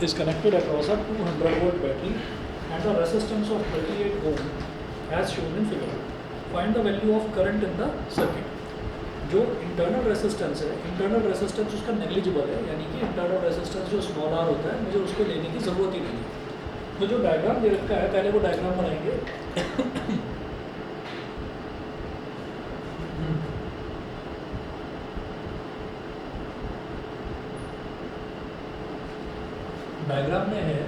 is connected across a 200 volt battery and a resistance of 38 ohm as shown in figure. Find the value of current in the circuit. जो internal resistance है, internal resistance उसका negligible है, यानी कि internal resistance जो small are होता है मुझे उसको लेने की ज़रूरत ही नहीं है। तो जो डायग्राम दे रखा है पहले वो डायग्राम बनाएंगे। डायग्राम में है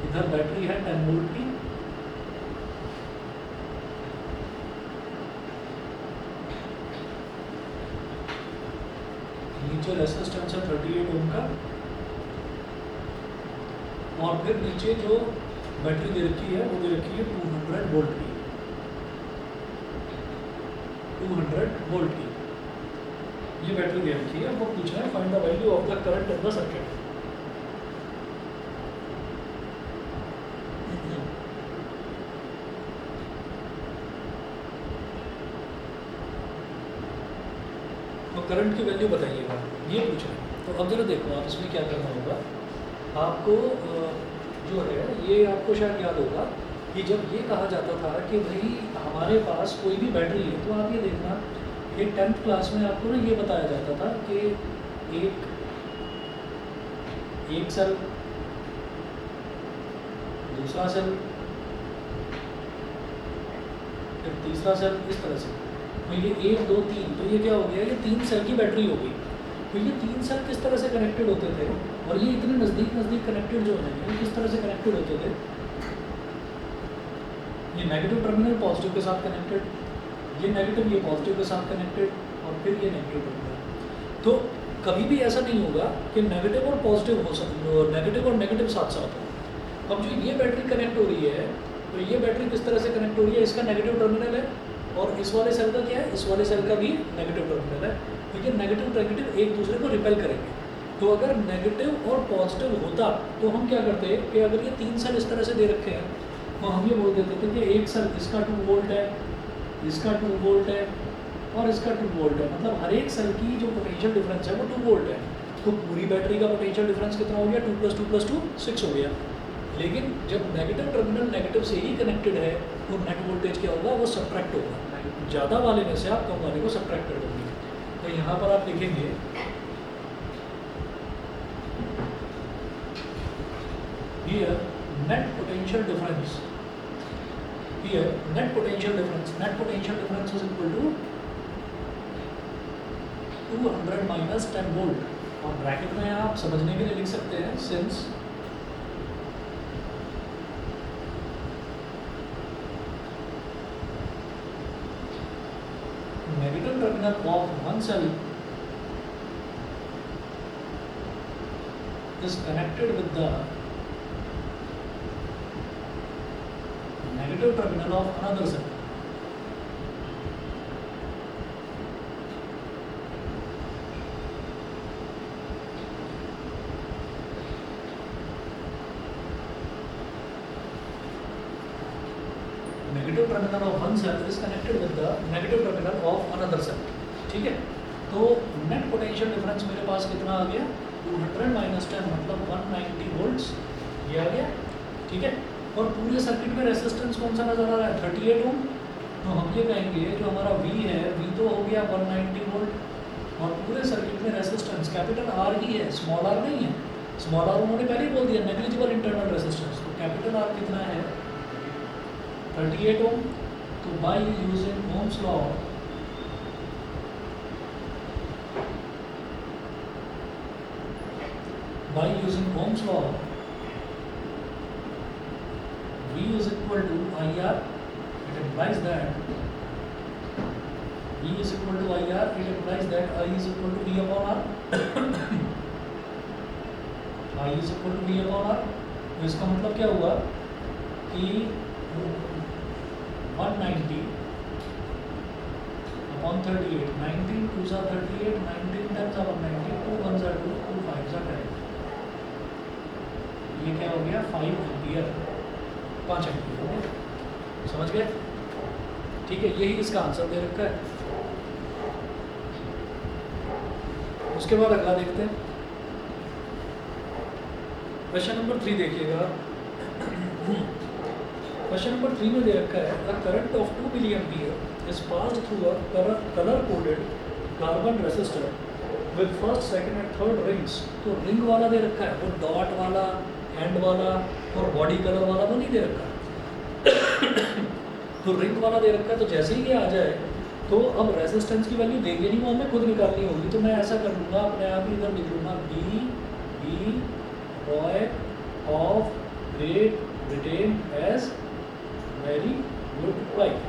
इधर बैटरी है 10 वोल्ट की, नीचे रेसिस्टेंस है 38 ओम का, और फिर नीचे जो बैटरी दे रखी है वो दे रखी है 200 वोल्ट की, 200 वोल्ट की ये बैटरी दे रखी है। वो पूछ रहे हैं find the value of the current in the circuit. तो करंट की वैल्यू बताइएगा, ये पूछ रहे हैं। तो अब जरा देखो आप इसमें क्या करना होगा आपको, जो है ये आपको शायद याद होगा कि जब ये कहा जाता था कि भाई हमारे पास कोई भी बैटरी है, तो आप ये देखना कि 10th क्लास में आपको ना ये बताया जाता था कि एक सेल, दूसरा सेल, फिर तीसरा सेल, इस तरह से। तो ये 1 2 3, तो ये क्या हो गया, ये 3 सेल की बैटरी हो गई। तो ये 3 सेल किस तरह से कनेक्टेड होते थे, और ये इतने नज़दीक कनेक्टेड जो है ये किस तरह से कनेक्टेड होते थे। ये नेगेटिव टर्मिनल पॉजिटिव के साथ कनेक्टेड, ये नेगेटिव ये पॉजिटिव के साथ कनेक्टेड, और फिर ये नेगेटिव टर्मिनल। तो कभी भी ऐसा नहीं होगा कि नेगेटिव और पॉजिटिव हो सकते, नेगेटिव और नेगेटिव साथ साथ हो। अब जो ये बैटरी कनेक्ट हो रही है, तो ये बैटरी किस तरह से कनेक्ट हो रही है, इसका नेगेटिव टर्मिनल है, और इस वाले सेल का क्या है, इस वाले सेल का भी नेगेटिव टर्मिनल है। तो ये नेगेटिव नेगेटिव एक दूसरे को रिपेल करेंगे। तो अगर नेगेटिव और पॉजिटिव होता तो हम क्या करते कि अगर ये 3 सेल इस तरह से दे रखे हैं तो हम ये बोल देते थे कि एक सेल इसका 2 वोल्ट है, इसका 2 वोल्ट है, और इसका 2 वोल्ट है। मतलब हर एक सेल की जो पोटेंशियल डिफरेंस है वो 2 वोल्ट है। तो पूरी बैटरी का पोटेंशियल डिफरेंस कितना हो गया, 2 + 2 + 2 6 हो गया। लेकिन जब नेगेटिव टर्मिनल नेगेटिव से ही कनेक्टेड है तो नेट वोल्टेज क्या होगा, वो सब्ट्रैक्ट होगा। ज़्यादा वाले में से आप कम वाले को सब्ट्रैक्ट कर दोगे। तो यहाँ पर आप लिखेंगे here net potential difference, here net potential difference is equal to 200 minus 10 volt, और ब्रैकेट में आप समझने के लिए लिख सकते हैं since negative terminal of one cell is connected with the negative terminal of another cell. Negative terminal of one cell is connected with the negative terminal of another cell. ठीक है, तो नेट पोटेंशियल डिफरेंस मेरे पास कितना आ गया, 200 minus 10 मतलब 190 volts, ये आ गया। ठीक है, और पूरे सर्किट में रेसिस्टेंस कौन सा नज़र आ रहा है, 38 ओम। तो हम ये कहेंगे जो हमारा V है, V तो हो गया 190 वोल्ट, और पूरे सर्किट में रेसिस्टेंस कैपिटल R ही है, स्मॉल r नहीं है। स्मॉल r उन्होंने पहले ही बोल दिया, नेग्लिजिबल इंटरनल रेसिस्टेंस। तो कैपिटल R कितना है, 38 ओम। तो by using Ohm's law, by using Ohm's law, V is equal to IR. It implies that V is equal to IR. It implies that I is equal to V upon R. I is equal to V upon R. तो इसका मतलब क्या हुआ कि 190 upon 38, 19 2 सा 38, 19 10 सा 190, 2 1 सा 2, 2 5 सा 10। ये क्या हो गया, 5 एम्पियर, 5 एम्पियर हो गया। समझ गए? ठीक है, यही इसका आंसर दे रखा है। उसके बाद अगला देखते हैं, क्वेश्चन नंबर 3 देखिएगा। क्वेश्चन नंबर 3 में दे रखा है a current of 2 milli ampere is passed through a colour coded carbon resistor with first second and third rings. तो रिंग वाला दे रखा है, वो डॉट वाला, हैंड वाला और बॉडी कलर वाला वो नहीं दे रखा। तो रिंग वाला दे रखा है, तो जैसे ही ये आ जाए तो अब रेजिस्टेंस की वैल्यू देंगे नहीं, वो हमें खुद निकालनी होगी। तो मैं ऐसा कर लूँगा, अपने आप ही इधर लिख लूँगा B Roy of Great Britain has very good wife.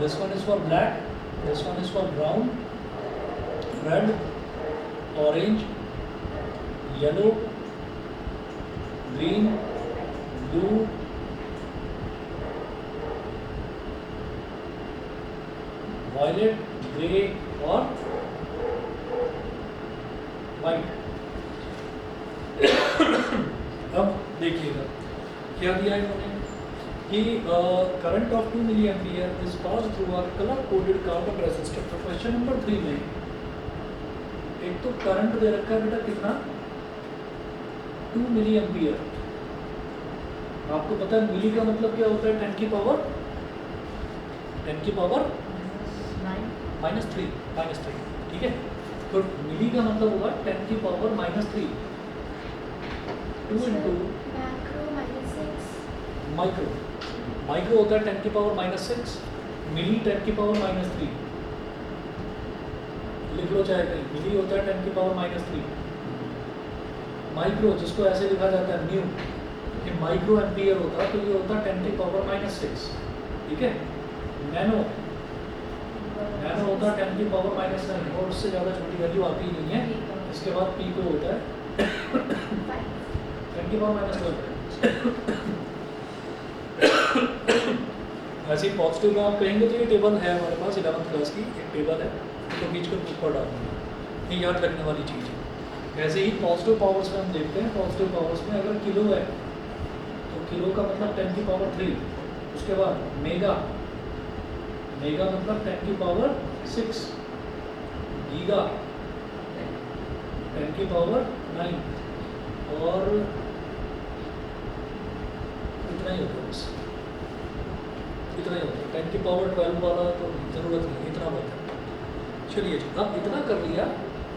This one is for black, this one is for brown, red, orange, yellow, green, blue, violet, grey और white। अब देखिएगा क्या दिया है इन्होंने कि current of 2 milli ampere is pass through a colour coded carbon resistor. तो question number 3 में एक तो करंट दे रखा है बेटा कितना, 2 मिली एम्पियर। आपको पता है मिली का मतलब क्या होता है, 10 की पावर -3, ठीक है। तो मिली का मतलब होगा 10 की पावर -3, 2 इंटू माइक्रो। माइक्रो होता है 10 की पावर -6, मिली 10 की पावर -3। लिख लो चाहे कहीं, मिली होता है 10 की पावर -3। माइक्रो जिसको ऐसे लिखा जाता है न्यू, कि माइक्रो एम्पियर होता है तो ये होता है 10 की पावर -6, ठीक है। नैनो होता है 10 की पावर -9 और उससे ज़्यादा छोटी वैल्यू आती ही नहीं है। इसके बाद पीको होता है 10 की पावर -12। ऐसे ही पॉजिटिव का आप कहेंगे तो ये टेबल है हमारे पास 11th क्लास की एक टेबल है, तो बीच कर बुक पर डालूंगा, ये याद रखने वाली चीज़ है। ऐसे ही पॉजिटिव पावर्स में हम देखते हैं, पॉजिटिव पावर्स में अगर किलो है तो किलो का मतलब 10 की पावर 3, उसके बाद मेगा मतलब 10 की पावर 6, गीगा 10 की पावर 9 और इतना ही होता है, बस इतना ही होता है। 10 की पावर 12 वाला तो ज़रूरत नहीं, इतना बहुत है। चलिए जी, अब इतना कर लिया।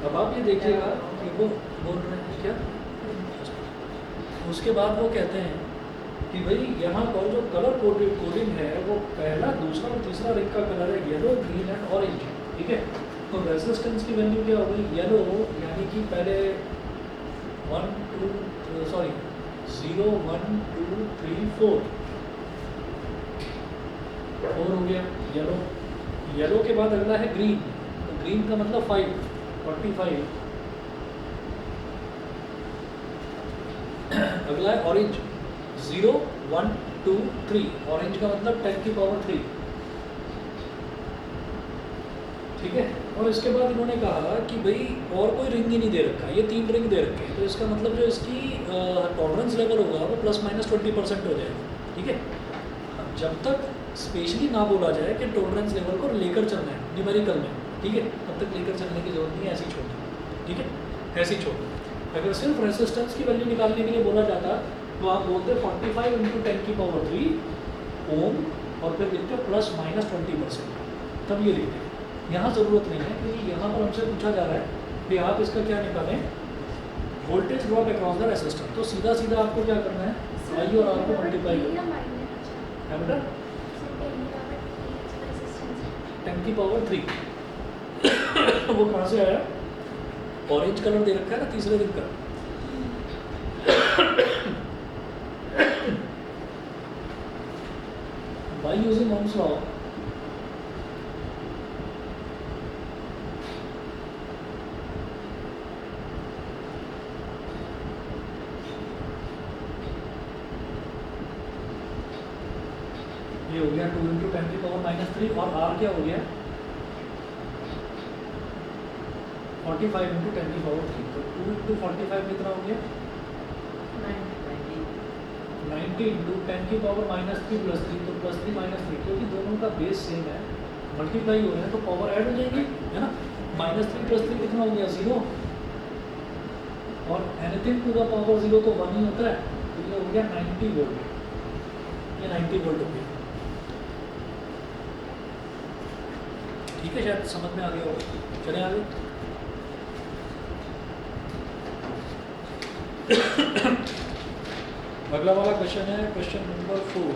अब आप ये देखिएगा कि वो बोल रहे हैं क्या, उसके बाद वो कहते हैं कि भाई यहाँ पर जो कलर कोडिंग है वो पहला, दूसरा और तीसरा रिंग का कलर है येलो, ग्रीन एंड ऑरेंज, ठीक है। तो रेजिस्टेंस की वैल्यू क्या हो गई, येलो यानी कि पहले 0 1 2 3 4 हो गया येलो के बाद अगला है ग्रीन, तो ग्रीन का मतलब 45। अगला है ऑरेंज, 0 1 2 3, ऑरेंज का मतलब 10 की पावर 3, ठीक है। और इसके बाद इन्होंने कहा कि भाई और कोई रिंग ही नहीं दे रखा, ये 3 रिंग दे रखे हैं, तो इसका मतलब जो इसकी टॉलरेंस लेवल होगा वो ±20% हो जाएगा, ठीक है। जब तक स्पेशली ना बोला जाए कि टॉलरेंस लेवल को लेकर चलना है न्यूमेरिकल में, ठीक है, तब तक लेकर चलने की जरूरत नहीं है, ऐसी छोड़, ठीक है, ऐसी छोड़। अगर सिर्फ रेजिस्टेंस की वैल्यू निकालने के लिए बोला जाता तो आप बोलते 45 × 10 की पावर 3 ओम और फिर लिखते ±20%, तब ये लिखते हैं। यहाँ ज़रूरत नहीं है क्योंकि यहाँ पर हमसे पूछा जा रहा है कि आप इसका क्या निकालें, voltage drop across the resistor. तो सीधा सीधा आपको क्या करना है, आई और आर को मल्टीप्लाई करना है बेटा, 10 की पावर 3। वो कहाँ से आया, ऑरेंज कलर दे रखा है ना तीसरे दिन का। By using Ohm's law, ये हो गया 2 × 10 की पावर -3 और R क्या हो गया 45 × 10 की पावर 3, तो 2 × 45 कितना हो गया 90 × 10 की पावर -3 + 3, तो +3 -3, क्योंकि दोनों का बेस सेम है, मल्टीप्लाई हो रहे हैं तो पावर ऐड हो जाएगी, है ना। -3 + 3 कितना हो गया 0, और एनीथिंग टू द पावर 0 तो 1 ही होता है, तो ये हो गया 90 वोल्ट, ये 90 वोल्ट हो गया। ठीक है, शायद समझ में आ गया होगा। चले आगे। अगला वाला क्वेश्चन है question number 4।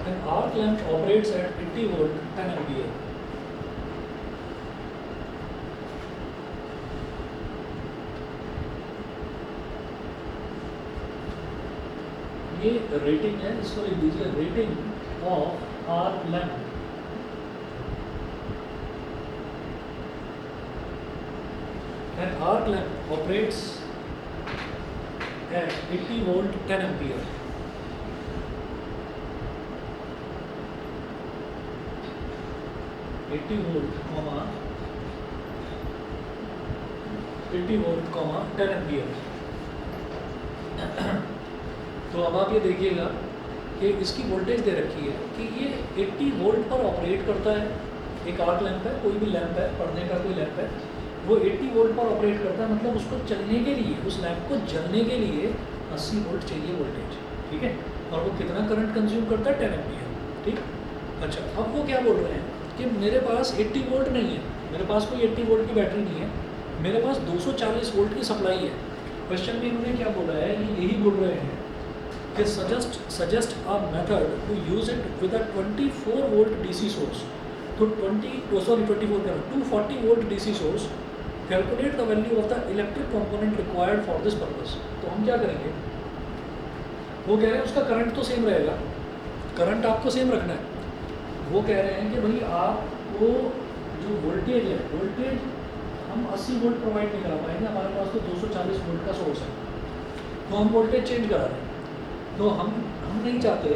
An arc lamp operates at 80 volt 10 ampere. ये रेटिंग है, इसको लिख दीजिए rating of arc lamp. An arc lamp operates at 80 volt 10 ampere. $80 comma 80 volt comma 10 ampere. तो अब आप ये देखिएगा कि इसकी वोल्टेज दे रखी है कि ये 80 वोल्ट पर ऑपरेट करता है। एक आर्क लैंप है, कोई भी लैंप है, पढ़ने का कोई लैंप है, वो 80 वोल्ट पर ऑपरेट करता है, मतलब उसको चलने के लिए, उस लैंप को जलने के लिए 80 वोल्ट चाहिए वोल्टेज। ठीक है, और वो कितना करंट कंज्यूम करता है 10 एम्पियर। ठीक, अच्छा, अब वो क्या बोल रहे हैं कि मेरे पास 80 वोल्ट नहीं है, मेरे पास कोई 80 वोल्ट की बैटरी नहीं है, मेरे पास 240 वोल्ट की सप्लाई है। क्वेश्चन में इन्होंने क्या बोला है, ये यही बोल रहे हैं कि suggest a method to use it with a 24 volt DC source. तो 240 volt DC source, calculate the value of the electric component required for this purpose. तो हम क्या करेंगे, वो कह रहे हैं उसका करंट तो सेम रहेगा, करंट आपको सेम रखना है। वो कह रहे हैं कि भाई आपको जो वोल्टेज है, वोल्टेज हम 80 वोल्ट प्रोवाइड नहीं करा पाएंगे, हमारे पास तो 240 वोल्ट का सोर्स है, तो हम वोल्टेज चेंज करा रहे हैं। तो हम नहीं चाहते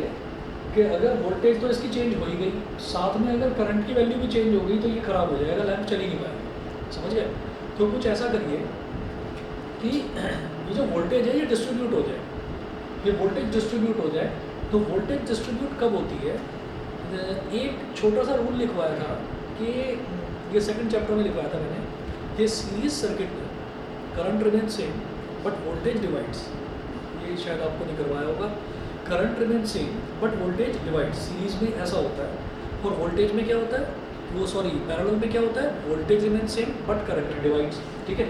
कि अगर वोल्टेज तो इसकी चेंज हो ही गई, साथ में अगर करंट की वैल्यू भी चेंज हो गई तो ये ख़राब हो जाएगा, लैंप चल ही नहीं पाएगा। समझ गए? तो कुछ ऐसा करिए कि ये जो वोल्टेज है ये डिस्ट्रीब्यूट हो जाए, ये वोल्टेज डिस्ट्रीब्यूट हो जाए। तो वोल्टेज डिस्ट्रीब्यूट कब होती है, एक छोटा सा रूल लिखवाया था कि ये सेकंड चैप्टर में लिखवाया था मैंने कि सीरीज सर्किट में current remain same but voltage divides. ये शायद आपको नहीं करवाया होगा। Current remain same but voltage divides, series में ऐसा होता है। और वोल्टेज में क्या होता है, वो सॉरी पैरेलल में क्या होता है, voltage remain same but current divides. ठीक है,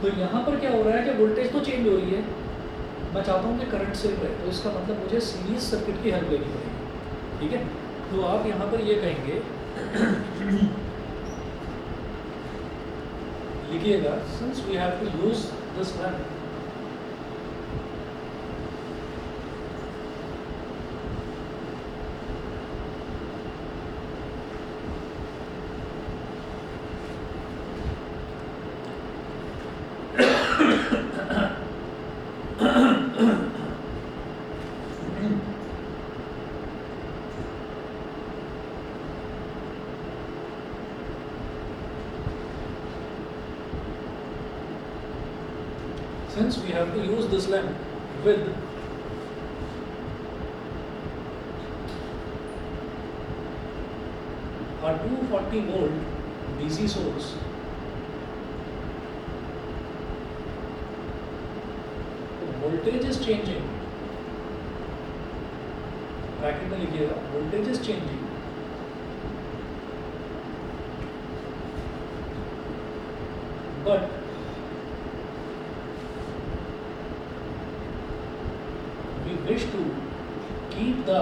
तो यहाँ पर क्या हो रहा है कि वोल्टेज तो चेंज हो रही है, मैं चाहता हूँ कि करंट सेम रहे, तो इसका मतलब मुझे सीरीज सर्किट की हेल्प लेनी पड़ेगी। ठीक है, तो आप यहाँ पर ये कहेंगे लिखिएगा, since we have to use this lamp, since we have to use this lamp with a 240 volt DC source, तो voltage is changing, ब्रैकेट में लिखिएगा voltage is changing, but we wish to keep the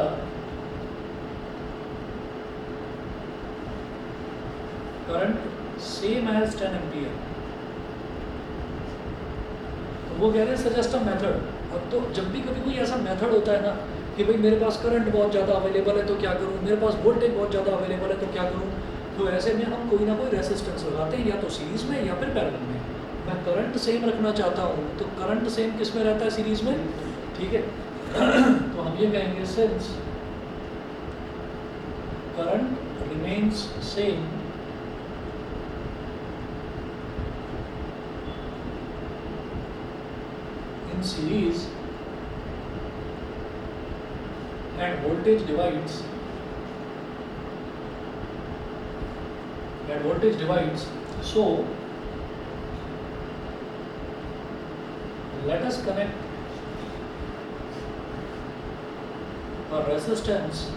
current same as 10 ampere. तो वो कह रहे हैं suggest a method. अब तो जब भी कभी कोई ऐसा मेथड होता है ना कि भाई मेरे पास करंट बहुत ज़्यादा अवेलेबल है तो क्या करूँ, मेरे पास वोल्टेज बहुत ज़्यादा अवेलेबल है तो क्या करूँ, तो ऐसे में हम कोई ना कोई रेसिस्टेंस लगाते हैं, या तो सीरीज़ में या फिर पैरेलल में। मैं करंट सेम रखना चाहता हूँ, तो करंट सेम किस में रहता है, सीरीज़ में। ठीक है, तो हम ये कहेंगे since current remains same in series and voltage divides, so let us connect a resistance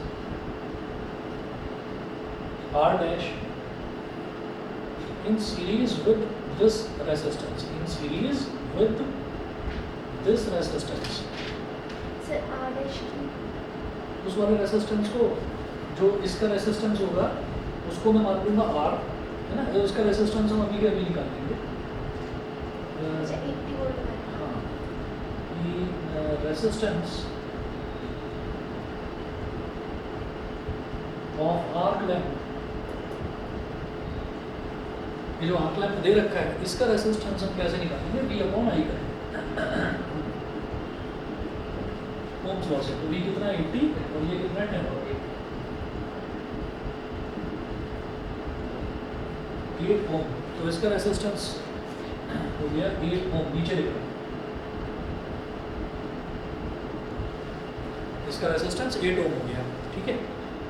R dash in series with this resistance, sir R dash की उस वाले रेसिस्टेंस को, जो इसका रेसिस्टेंस होगा उसको मैं मान लूँगा R, है ना, जो इसका रेसिस्टेंस हम अभी के अभी निकाल लेंगे। अच्छा 80 वोल्ट का हाँ, ये रेसिस्टेंस ऑफ आर्क लैंप, ये जो आर्क लैंप दे रखा है इसका रेसिस्टेंस हम कैसे निकालेंगे, V अपॉन I करेंगे ओम्स लॉ से। तो V कितना 80 और ये कितना 10 8 ओम, तो इसका रेसिस्टेंस हो गया 8 ओम, नीचे लिख रहा हूं, इसका रेसिस्टेंस 8 ओम हो गया, ठीक है।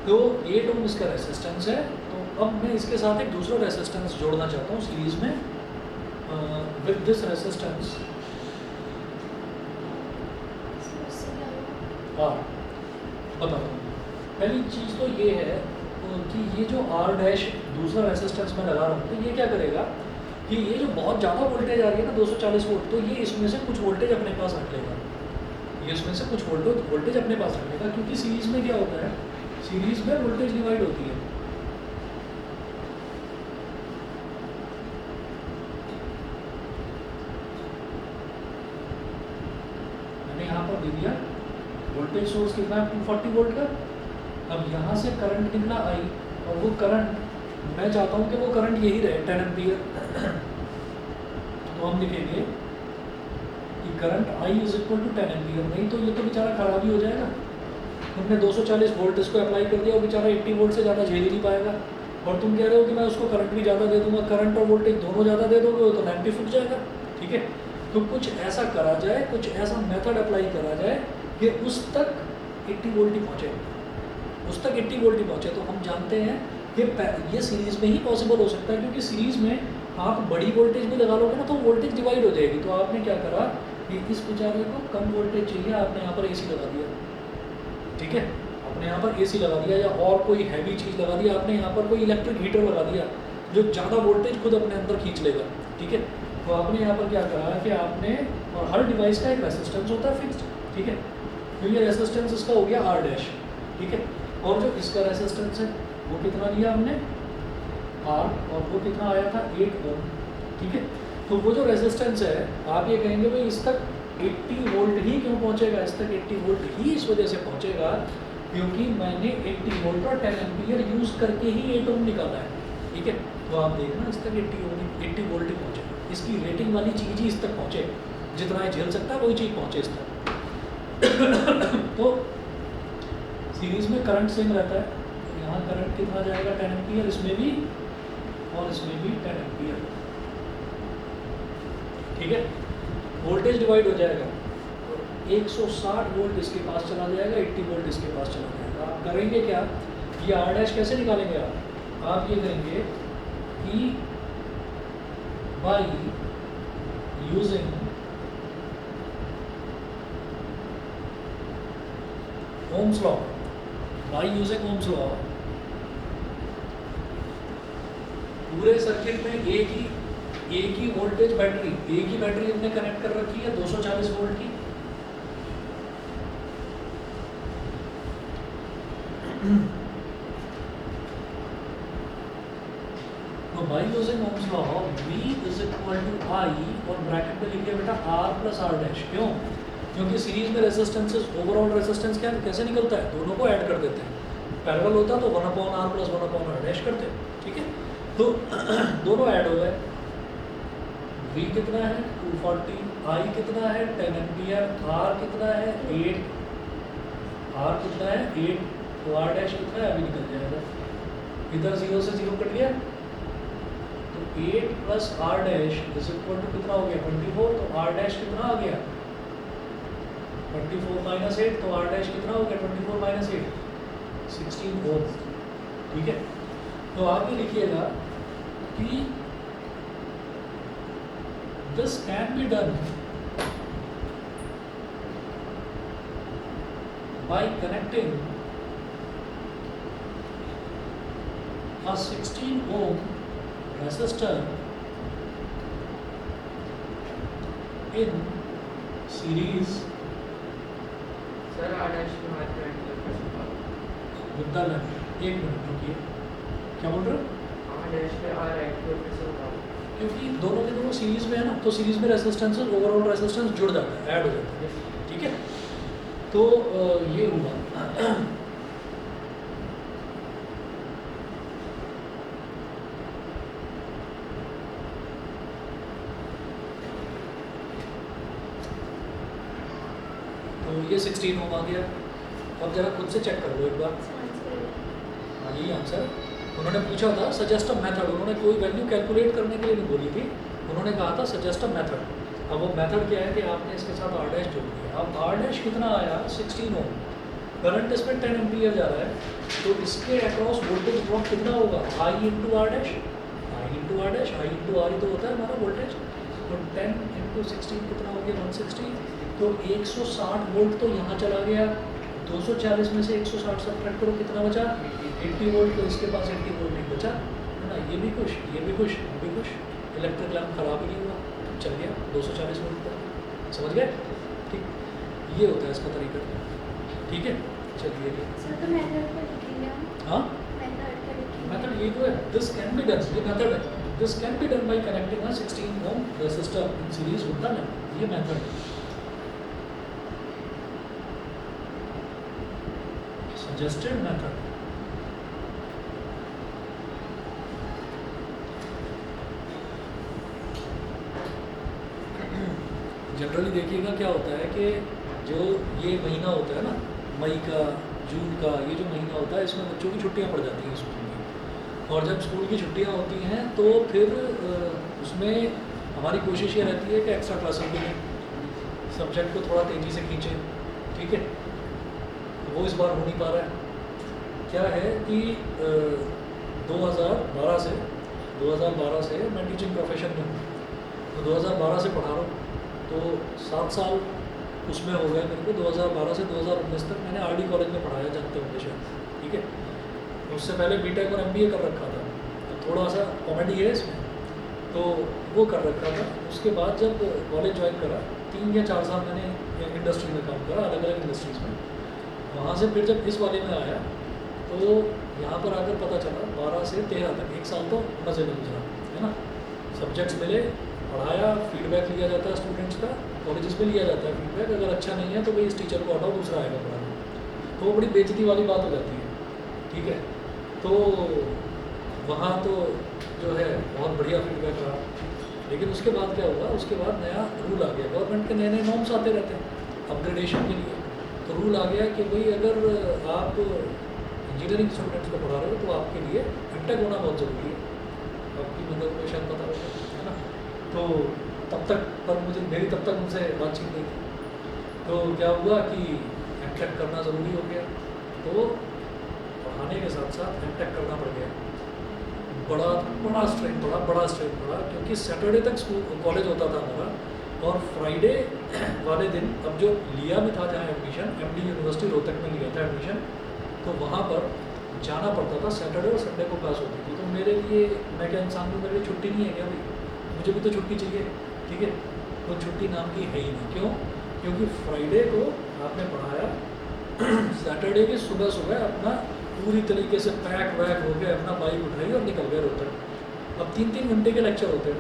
तो 8 ओम इसका रेसिस्टेंस है। तो अब मैं इसके साथ एक दूसरा रेसिस्टेंस जोड़ना चाहता हूँ सीरीज में विद दिस रेसिस्टेंस उससे क्या होगा? R। बताता हूँ, पहली चीज़ तो ये है कि ये जो R डैश दूसरा रेसिस्टेंस मैं लगा रहा हूँ, तो ये क्या करेगा कि ये जो बहुत ज़्यादा वोल्टेज आ रही है ना 240 वोल्ट, तो ये इसमें से कुछ वोल्टेज अपने पास रख लेगा, ये इसमें से कुछ वोल्टेज अपने पास रख लेगा, क्योंकि सीरीज में क्या होता है, सीरीज में वोल्टेज डिवाइड होती है। मैंने यहाँ पर दे दिया वोल्टेज सोर्स कितना है 240 वोल्ट का। अब यहाँ से करंट निकला I, और वो करंट मैं चाहता हूँ कि वो करंट यही रहे 10 एम्पियर। तो हम लिखेंगे कि current I is equal to 10 ampere, नहीं तो ये तो बेचारा खराब ही हो जाएगा। तुमने 240 वोल्ट इसको अप्लाई कर दिया, वो बेचारा 80 वोल्ट से ज़्यादा झेल ही नहीं पाएगा, और तुम कह रहे हो कि मैं उसको करंट भी ज़्यादा दे दूंगा, करंट और वोल्टेज दोनों ज़्यादा दे दोगे तो लैंप भी फूट जाएगा, ठीक है। तो कुछ ऐसा करा जाए, कुछ ऐसा मेथड अप्लाई करा जाए कि उस तक 80 वोल्ट ही पहुँचे, उस तक 80 वोल्ट ही पहुँचे। तो हम जानते हैं कि ये सीरीज़ में ही पॉसिबल हो सकता है, क्योंकि सीरीज़ में आप बड़ी वोल्टेज भी लगा लोगे ना तो वोल्टेज डिवाइड हो जाएगी। तो आपने क्या करा कि इस बेचारे को कम वोल्टेज चाहिए, आपने यहाँ पर AC लगा दिया, ठीक है, आपने यहाँ पर AC लगा दिया, या और कोई हैवी चीज़ लगा दिया, आपने यहाँ पर कोई इलेक्ट्रिक हीटर लगा दिया जो ज़्यादा वोल्टेज खुद अपने अंदर खींच लेगा, ठीक है। तो आपने यहाँ पर क्या करा कि आपने, और हर डिवाइस का एक रेसिस्टेंस होता है फिक्स्ड, ठीक है, तो ये रेसिस्टेंस इसका हो गया R डैश, ठीक है। और जो इसका रेसिस्टेंस है वो कितना लिया हमने R, और वो कितना आया था 8 ओम, ठीक है। तो वो जो रेजिस्टेंस है, आप ये कहेंगे भाई इस तक 80 वोल्ट ही क्यों पहुंचेगा, इस तक 80 वोल्ट ही इस वजह से पहुंचेगा क्योंकि मैंने 80 वोल्ट और 10 एम्पियर यूज़ करके ही 8 ओम निकाला है, ठीक है। तो आप देखना इस तक 80 वोल्ट ही पहुँचेगा, इसकी रेटिंग वाली चीज़ ही इस तक पहुँचे, जितना ये झेल सकता है वही चीज़ पहुँचे इस तक। तो सीरीज़ में करंट सेम रहता है, तो यहाँ करंट कितना जाएगा 10 एम्पियर, इसमें भी और इसमें भी 10 एम्पियर, ठीक है। वोल्टेज डिवाइड हो जाएगा, तो 160 वोल्ट इसके पास चला जाएगा, 80 वोल्ट इसके पास चला जाएगा। आप करेंगे क्या, ये R डैश कैसे निकालेंगे आप ये करेंगे कि bye using Ohm's law, bye using Ohm's law पूरे सर्किट में एक ही वोल्टेज बैटरी, एक ही बैटरी हमने कनेक्ट कर रखी है 240 वोल्ट की। तो by using Ohm's law V is equal to I, और ब्रैकेट में लिखिए बेटा R प्लस R डैश। क्यों? क्योंकि सीरीज में रेजिस्टेंसेस, ओवरऑल रेजिस्टेंस क्या कैसे निकलता है, दोनों को ऐड कर देते हैं। पैरेलल होता तो 1/R प्लस 1/R डैश करते, ठीक है। तो दोनों ऐड हो गए, V कितना है 240, I कितना है 10 एम्पियर, R कितना है 8, R कितना है 8, तो R डैश कितना है अभी निकल जाएगा, इधर 0 से 0 कट गया, तो 8 plus R dash is equal to कितना हो गया 24, तो R डैश कितना आ गया 24 माइनस 8, तो R डैश कितना हो गया 24 माइनस 16 ओम, ठीक है। तो आप ये लिखिएगा कि this can be done by connecting a 16 ohm resistor in series sir Adarsh की बात करें with the length. एक मिनट रुकिए, क्या बोल रहे हो? आदर्श पे आर एक्टिव कैसे होगा? क्योंकि दोनों के दोनों सीरीज में है ना, तो सीरीज में रेजिस्टेंस ओवरऑल रेजिस्टेंस जुड़ जाता है, ऐड हो जाता है, ठीक है। तो ये हुआ। तो ये 16 ओम आ गया। अब जरा खुद से चेक कर लो एक बार। हाँ, यही आंसर उन्होंने पूछा था, सजेस्ट अ मेथड। उन्होंने कोई वैल्यू कैलकुलेट करने के लिए नहीं बोली थी, उन्होंने कहा था सजेस्ट अ मेथड। अब वो मेथड क्या है कि आपने इसके साथ आर डैश जोड़ दिया। अब आर डैश कितना आया? 16 ओम। करंट इसमें 10 एम्पियर जा रहा है, तो इसके अक्रॉस वोल्टेज ड्रॉप कितना होगा? I into R dash, I into R dash, I into R ही तो होता है हमारा वोल्टेज। तो 10 इंटू 16 कितना हो गया? 160। तो 160 वोल्ट तो यहाँ चला गया। 240 में से 160 सब्ट्रैक्ट करो, कितना बचा? 80 वोल्ट। तो इसके पास 80 वोल्ट नहीं बचा, है ना। ये भी खुश, ये भी खुश, ये भी खुश। इलेक्ट्रिक लैम्प खराब ही नहीं हुआ, चल गया 240 वोल्ट पर। समझ गए? ठीक, ये होता है इसका तरीका, ठीक है। चलिए ये सर तो मेथड पर लिखेंगे हम। हाँ, मेथड पर लिखेंगे। मेथड ये तो है, दिस कैन बी डन, ये मेथड है। This can be done by connecting a 16 ohm resistor in series with the lamp, ये मेथड है। Suggested method. जनरली देखिएगा क्या होता है कि जो ये महीना होता है ना, मई का, जून का, ये जो महीना होता है, इसमें बच्चों की छुट्टियां पड़ जाती हैं स्कूल की। और जब स्कूल की छुट्टियां होती हैं तो फिर उसमें हमारी कोशिश ये रहती है कि एक्स्ट्रा क्लासेस भी लें, सब्जेक्ट को थोड़ा तेज़ी से खींचें, ठीक है। वो इस बार हो नहीं पा रहा है। क्या है कि 2012 से मैं टीचिंग प्रोफेशन में हूँ, तो 2012 से पढ़ा रहा हूँ, तो 7 साल उसमें हो गए मेरे को। 2012 से 2019 तक मैंने आरडी कॉलेज में पढ़ाया, जानते होंगे शायद, ठीक है। उससे पहले बीटेक और एमबीए कर रखा था, तो थोड़ा सा कॉमेडी है इसमें, तो वो कर रखा था। उसके बाद जब कॉलेज ज्वाइन करा, 3 या 4 साल मैंने इंडस्ट्री में काम करा, अलग अलग इंडस्ट्रीज़ में। वहाँ से फिर जब इस वाले में आया, तो यहाँ पर आकर पता चला 12 से 13 तक 1 साल तो मज़े में गुजरा, है ना। सब्जेक्ट्स मिले, पढ़ाया, फीडबैक लिया जाता है स्टूडेंट्स का, कॉलेजेस में लिया जाता है फीडबैक। अगर अच्छा नहीं है तो भाई इस टीचर को हटाओ, दूसरा आएगा पढ़ाने, तो वो बड़ी बेइज्जती वाली बात हो जाती है, ठीक है। तो वहाँ तो जो है बहुत बढ़िया फीडबैक रहा, लेकिन उसके बाद क्या हुआ? उसके बाद नया रूल आ गया, गवर्नमेंट के नए नए नॉर्म्स आते रहते हैं अपग्रेडेशन के लिए। तो रूल आ गया कि भाई अगर आप इंजीनियरिंग स्टूडेंट्स को पढ़ा रहे हो तो आपके लिए एमटेक होना बहुत ज़रूरी है। आपकी मतलब को शायद पता होगा, है ना। तो तब तक पर मेरी तब तक उनसे बातचीत नहीं थी। तो क्या हुआ कि एमटेक करना ज़रूरी हो गया, तो पढ़ाने के साथ साथ एमटेक करना पड़ गया। बड़ा स्ट्रेन पड़ा, क्योंकि सैटरडे तक स्कूल कॉलेज होता था हमारा, और फ्राइडे वाले दिन अब जो लिया भी था जहाँ एडमिशन, एमडी यूनिवर्सिटी रोहतक में लिया था एडमिशन, तो वहाँ पर जाना पड़ता था। सैटरडे और संडे को क्लास होती थी, तो मेरे लिए, मैं क्या इंसान हूँ, मेरे लिए छुट्टी नहीं है क्या भाई? मुझे भी तो छुट्टी चाहिए, ठीक है। तो छुट्टी नाम की है ही नहीं। क्यों? क्योंकि फ्राइडे को आपने पढ़ाया, सैटरडे की सुबह सुबह अपना पूरी तरीके से पैक वैक हो गए, अपना बाइक उठाई और निकल गए रोहतक। अब 3-3 घंटे के लेक्चर होते हैं,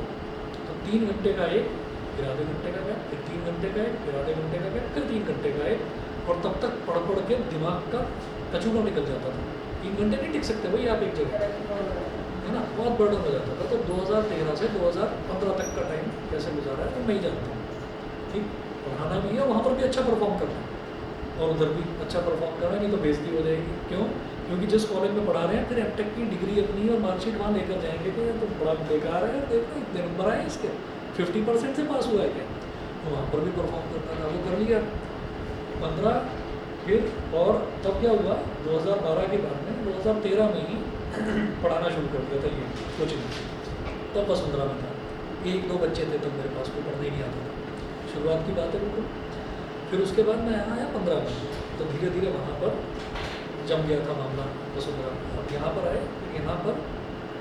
तो 3 घंटे का एक, फिर आधे घंटे का गैप, फिर 3 घंटे का एक, फिर आधे घंटे का गैप, फिर 3 घंटे का एक, और तब तक पढ़ के दिमाग का कचूरा निकल जाता था। 3 घंटे नहीं टिक सकते भाई आप एक जगह, है ना, बहुत बर्डन हो जाता था। तो 2013 से 2015 तक का टाइम कैसे गुजारा है तो मैं ही जानता हूँ, ठीक। पढ़ाना भी है, वहाँ पर भी अच्छा परफॉर्म करना है, और उधर भी अच्छा परफॉर्म करना है, नहीं तो बेइज्जती हो जाएगी। क्यों? क्योंकि जिस कॉलेज में पढ़ा रहे हैं, फिर एमटेक की डिग्री अपनी और मार्कशीट वहाँ लेकर जाएंगे कि तो बड़ा बेकार है, देखो इतने नंबर आए इसके, 50% से पास हुआ है क्या? तो वहाँ पर भी परफॉर्म करना था, वो कर लिया। 15 फिर और तब क्या हुआ 2012 के बाद में 2013 में ही पढ़ाना शुरू कर दिया था ये कोचिंग। तब वसुंधरा में था, एक दो बच्चे थे तब मेरे पास, को पढ़ने ही नहीं आता था, शुरुआत की बात है बिल्कुल। फिर उसके बाद मैं यहाँ आया 15 में, तो धीरे धीरे वहाँ पर जम गया था मामला वसुंधरा। अब यहाँ पर आए, फिर यहाँ पर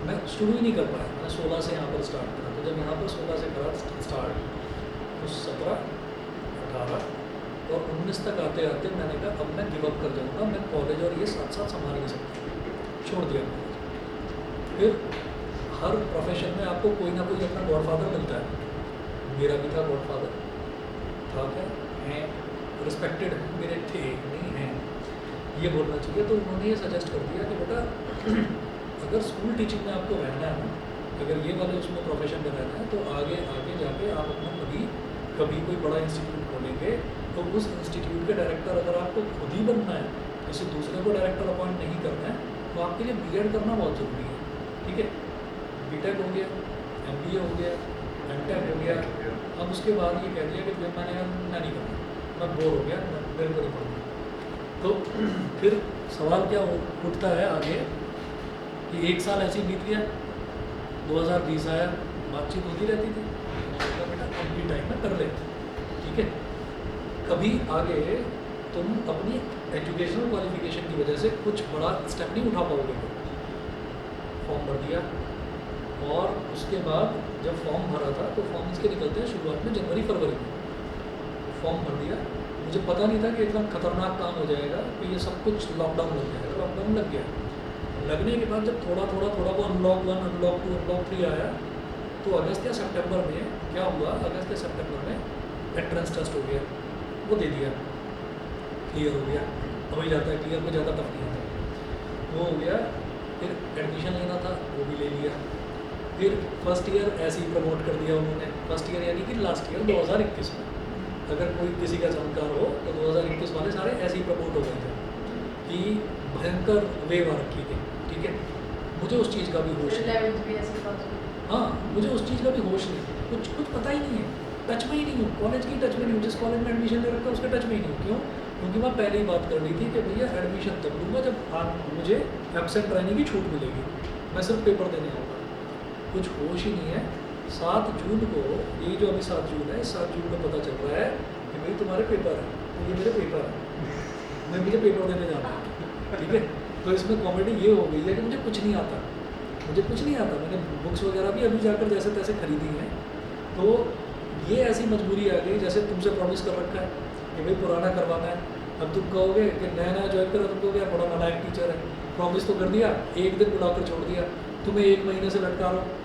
मैं शुरू ही नहीं कर पाया, मैं 16 से यहाँ पर स्टार्ट करा। तो जब यहाँ पर 16 से करा स्टार्ट, तो 17, 18 और 19 तक आते आते मैंने कहा अब मैं गिव अप कर जाऊँगा, मैं कॉलेज और ये साथ साथ संभाल नहीं सकता, छोड़ दिया कॉलेज। फिर हर प्रोफेशन में आपको कोई ना कोई अपना गॉडफादर मिलता है, मेरा भी था गॉडफादर, था क्या हैं, रिस्पेक्टेड मेरे थे नहीं हैं, ये बोलना चाहिए। तो उन्होंने ये सजेस्ट कर दिया कि बेटा अगर स्कूल टीचिंग में आपको रहना है ना, अगर ये वाले उसमें प्रोफेशन में रहना है, तो आगे आगे जाके आप अपना कभी कोई बड़ा इंस्टीट्यूट खोलेंगे, तो उस इंस्टीट्यूट के डायरेक्टर अगर आपको खुद ही बनना है, किसी दूसरे को डायरेक्टर अपॉइंट नहीं करना है, तो आपके लिए बीएड करना बहुत ज़रूरी है। ठीक है, बीटेक हो गया, एमबीए हो गया, एमटेक हो गया। अब उसके बाद ये कह दिया कि जब मैं नहीं करना, मैं बोर हो गया, मेरे को नहीं पढ़ना। तो फिर सवाल क्या उठता है आगे कि एक साल ऐसे ही बीत गया, 2020 आया, बातचीत होती रहती थी, मैंने कहा बेटा अब भी टाइम में कर लेते, ठीक है। कभी आगे तुम अपनी एजुकेशनल क्वालिफिकेशन की वजह से कुछ बड़ा स्टेप नहीं उठा पाओगे। फॉर्म भर दिया, और उसके बाद जब फॉर्म भरा था तो फॉर्म इसके निकलते हैं शुरुआत में जनवरी फरवरी में, फॉर्म भर दिया। मुझे पता नहीं था कि इतना खतरनाक काम हो जाएगा कि ये सब कुछ लॉकडाउन लग जाएगा। लॉकडाउन लग गया, लगने के बाद जब थोड़ा वो अनलॉक 1, अनलॉक 2, अनलॉक 3 आया, तो अगस्त या सितंबर में क्या हुआ, अगस्त या सितंबर में एंट्रेंस टेस्ट हो गया, वो दे दिया, क्लियर हो गया। हो ही जाता है क्लियर में, ज़्यादा टफ नहीं आता, वो हो गया। फिर एडमिशन लेना था, वो भी ले लिया। फिर फर्स्ट ईयर ऐसे ही प्रमोट कर दिया उन्होंने, फर्स्ट ईयर यानी कि लास्ट ईयर 2021 में, अगर कोई किसी का जानकार हो तो 2021 वाले सारे ऐसे ही प्रमोट हो गए थे कि भयंकर वेव आ रखी थी। ठीक है, मुझे उस चीज़ का भी होश नहीं, हाँ मुझे उस चीज़ का भी होश नहीं, कुछ पता ही नहीं है, टच में ही नहीं हूँ, कॉलेज की टच में नहीं हूँ, जिस कॉलेज में एडमिशन ले रखा है उसके टच में ही नहीं हूँ। क्यों? क्योंकि मैं पहले ही बात कर ली थी कि भैया एडमिशन तब लूँगा जब मुझे एब्सेंट रहने की छूट मिलेगी, मैं सिर्फ पेपर देने आऊँगा। कुछ होश ही नहीं है। 7 जून को, ये जो अभी 7 जून है, 7 जून को पता चल रहा है कि भाई तुम्हारे पेपर है, तो ये मेरे पेपर है, मुझे पेपर देने जाना है। ठीक है, तो इसमें कॉमेडी ये हो गई है कि मुझे कुछ नहीं आता, मैंने बुक्स वगैरह भी अभी जाकर जैसे तैसे खरीदी हैं। तो ये ऐसी मजबूरी आ गई, जैसे तुमसे प्रॉमिस कर रखा है कि भाई पुराना करवाना है, अब तुम कहोगे कि नया ज्वाइन करो, तुमको क्या बड़ा नालायक टीचर है, प्रॉमिस तो कर दिया, एक दिन बुलाकर छोड़ दिया, तुम्हें 1 महीने से लटका रहा हूँ,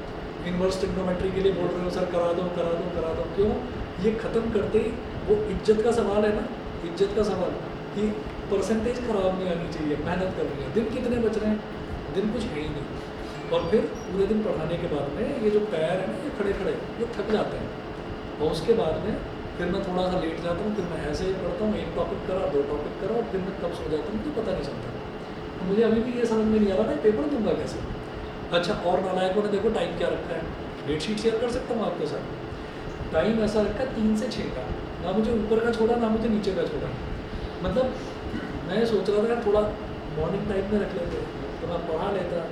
इनवर्स ट्रिग्नोमेट्री के लिए बोल रहे हो सर करा दो। क्यों? ये ख़त्म करते ही वो इज्जत का सवाल है ना, इज्जत का सवाल कि परसेंटेज ख़राब नहीं आनी चाहिए, मेहनत कर रही है, दिन कितने बच रहे हैं, दिन कुछ है ही नहीं। और फिर पूरे दिन पढ़ाने के बाद में ये जो पैर है ना, ये खड़े ये थक जाते हैं, और उसके बाद में फिर मैं थोड़ा सा लेट जाता हूँ, फिर मैं ऐसे ही पढ़ता हूँ, 1 टॉपिक करा, 2 टॉपिक करा, और फिर मैं कब सो जाता हूँ मुझे पता नहीं चलता। तो मुझे अभी भी ये समझ में नहीं आ रहा था पेपर दूंगा कैसे। अच्छा, और नालायकों ने देखो टाइम क्या रखा है, डेट शीट शेयर कर सकता हूँ आपके साथ। टाइम ऐसा रखा 3 से 6 का, ना मुझे ऊपर का छोड़ा ना मुझे नीचे का छोड़ा। मतलब मैं सोच रहा था यार थोड़ा मॉर्निंग टाइम में रख लेते तो मैं पढ़ा लेता,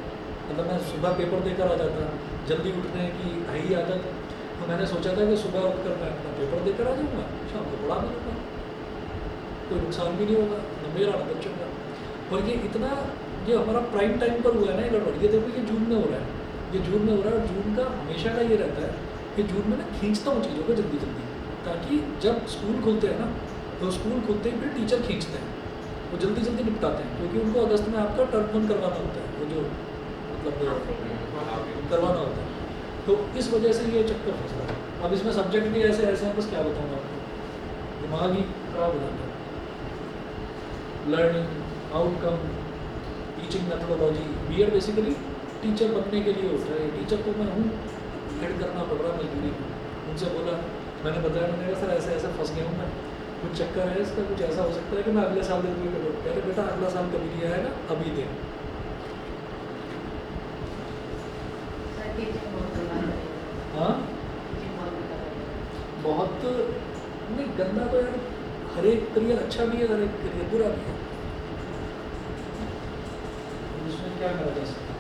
मतलब मैं सुबह पेपर देकर आ जाता, जल्दी उठने की है ही आदत। तो मैंने सोचा था कि सुबह उठकर मैं अपना पेपर देकर आ जाऊँगा, शाम को पढ़ा भी लूँगा, कोई नुकसान भी नहीं होगा, न मेरा न बच्चों का। और ये इतना, ये हमारा प्राइम टाइम पर हुआ है ना ये गड़बड़। ये देखो ये जून में हो रहा है, ये जून में हो रहा है, और जून का हमेशा का ये रहता है कि जून में ना खींचता हूँ चीज़ों को जल्दी जल्दी, ताकि जब स्कूल खुलते हैं ना, तो स्कूल खुलते ही फिर टीचर खींचते हैं, वो जल्दी जल्दी निपटाते हैं, क्योंकि उनको अगस्त में आपका टर्म 1 करवाना होता है, वो जो मतलब करवाना होता है। तो इस वजह से ये चक्कर फंस रहा है। अब इसमें सब्जेक्ट भी ऐसे ऐसे हैं, बस क्या बताऊँ आपको, दिमाग ही खराब हो जाता है। Learning outcome, teaching methodology, B Ed basically teacher बनने के लिए होता है। टीचर तो मैं हूँ, हेड करना पड़ रहा है मजबूरी में। उनसे बोला, मैंने बताया, मैंने कहा सर ऐसे ऐसे फंस गया हूँ मैं, कुछ चक्कर है इसका, कुछ ऐसा हो सकता है कि मैं अगले साल दे दूँगी पेपर। कह रहे बेटा अगला साल कभी नहीं आएगा, अभी दे। हाँ बहुत नहीं, गंदा तो यार हर एक करियर अच्छा भी है, हर एक करियर बुरा भी है। उसमें क्या करा जा सकता है?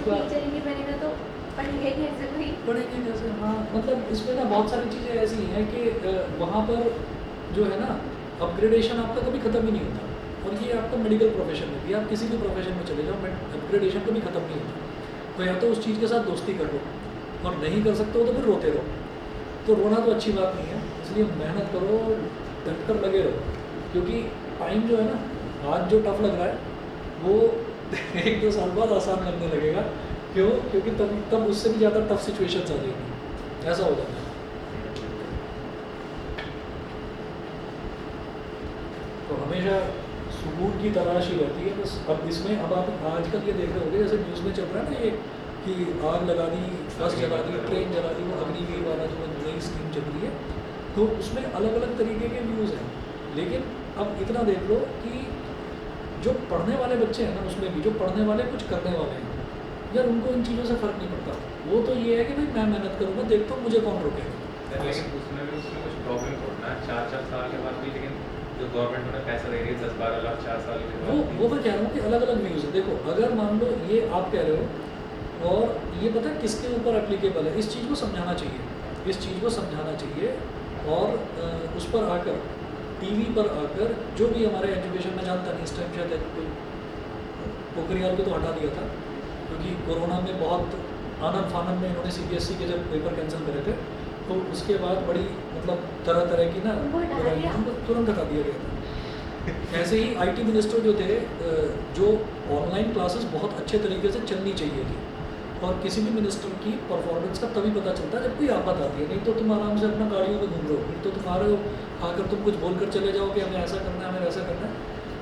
टीचर ही बनेगा तो पढ़ेगा ही कैसे कोई? पढ़ेंगे कैसे? हाँ, मतलब इसमें ना बहुत सारी चीज़ें ऐसी हैं कि वहाँ पर जो है ना अपग्रेडेशन आपका कभी ख़त्म ही नहीं होता। और ये आपका मेडिकल प्रोफेशन में भी, आप किसी भी प्रोफेशन में चले जाओ, अपग्रेडेशन कभी ख़त्म नहीं होता। तो या तो उस चीज़ के साथ दोस्ती कर लो, और नहीं कर सकते हो तो फिर रोते रहो। तो रोना तो अच्छी बात नहीं है, इसलिए मेहनत करो, डट कर लगे रहो, क्योंकि टाइम जो है ना आज जो टफ लग रहा है वो 1-2 साल बाद आसान लगने लगेगा। क्यों? क्योंकि तब उससे भी ज़्यादा टफ सिचुएशंस आ जाएगी, ऐसा हो जाता है। तो हमेशा सुकून की तलाश ही रहती है बस। अब इसमें अब आप आजकल ये देख रहे होंगे, जैसे न्यूज़ में चल रहा है ना ये कि आग लगा दी, बस जला दी, ट्रेन जला दी, वो अग्निवीर वाला जो नई स्कीम चल रही है, तो उसमें अलग अलग तरीके के व्यूज़ हैं। लेकिन अब इतना देख लो कि जो पढ़ने वाले बच्चे हैं ना, उसमें भी जो पढ़ने वाले कुछ करने वाले हैं यार, उनको इन चीज़ों से फ़र्क नहीं पड़ता। वो तो ये है कि भाई मैं मेहनत करूँगा, देखता हूँ मुझे कौन रोकेगा। लेकिन उसमें कुछ प्रॉब्लम होता है 4-4 साल के बाद भी, लेकिन जो गवर्नमेंट उन्हें पैसा दे रही है 10-12 लाख 4 साल के बाद वो मैं कह रहा हूँ कि अलग अलग व्यूज़ है। देखो अगर मान लो ये आप कह रहे हो और ये पता है किसके ऊपर एप्लीकेबल है, इस चीज़ को समझाना चाहिए, इस चीज़ को समझाना चाहिए। और उस पर आकर टीवी पर आकर जो भी हमारे एजुकेशन में जानता नहीं, इस टाइम शायद कोई पोखरियाल को तो हटा दिया था क्योंकि कोरोना में बहुत आनंद फानंद में इन्होंने CBSE के जब पेपर कैंसिल करे थे, तो उसके बाद बड़ी मतलब तरह तरह की ना उनको तुरंत हटा दिया गया था। ऐसे ही IT मिनिस्टर जो थे, जो ऑनलाइन क्लासेस बहुत अच्छे तरीके से चलनी चाहिए थी, और किसी भी मिनिस्टर की परफॉर्मेंस का तभी पता चलता है जब कोई आफत आती है। नहीं तो तुम आराम से अपना गाड़ियों में घूम रहे हो, फिर तो तुम्हारे आकर तुम कुछ बोलकर चले जाओ कि हमें ऐसा करना है, हमें वैसा करना है।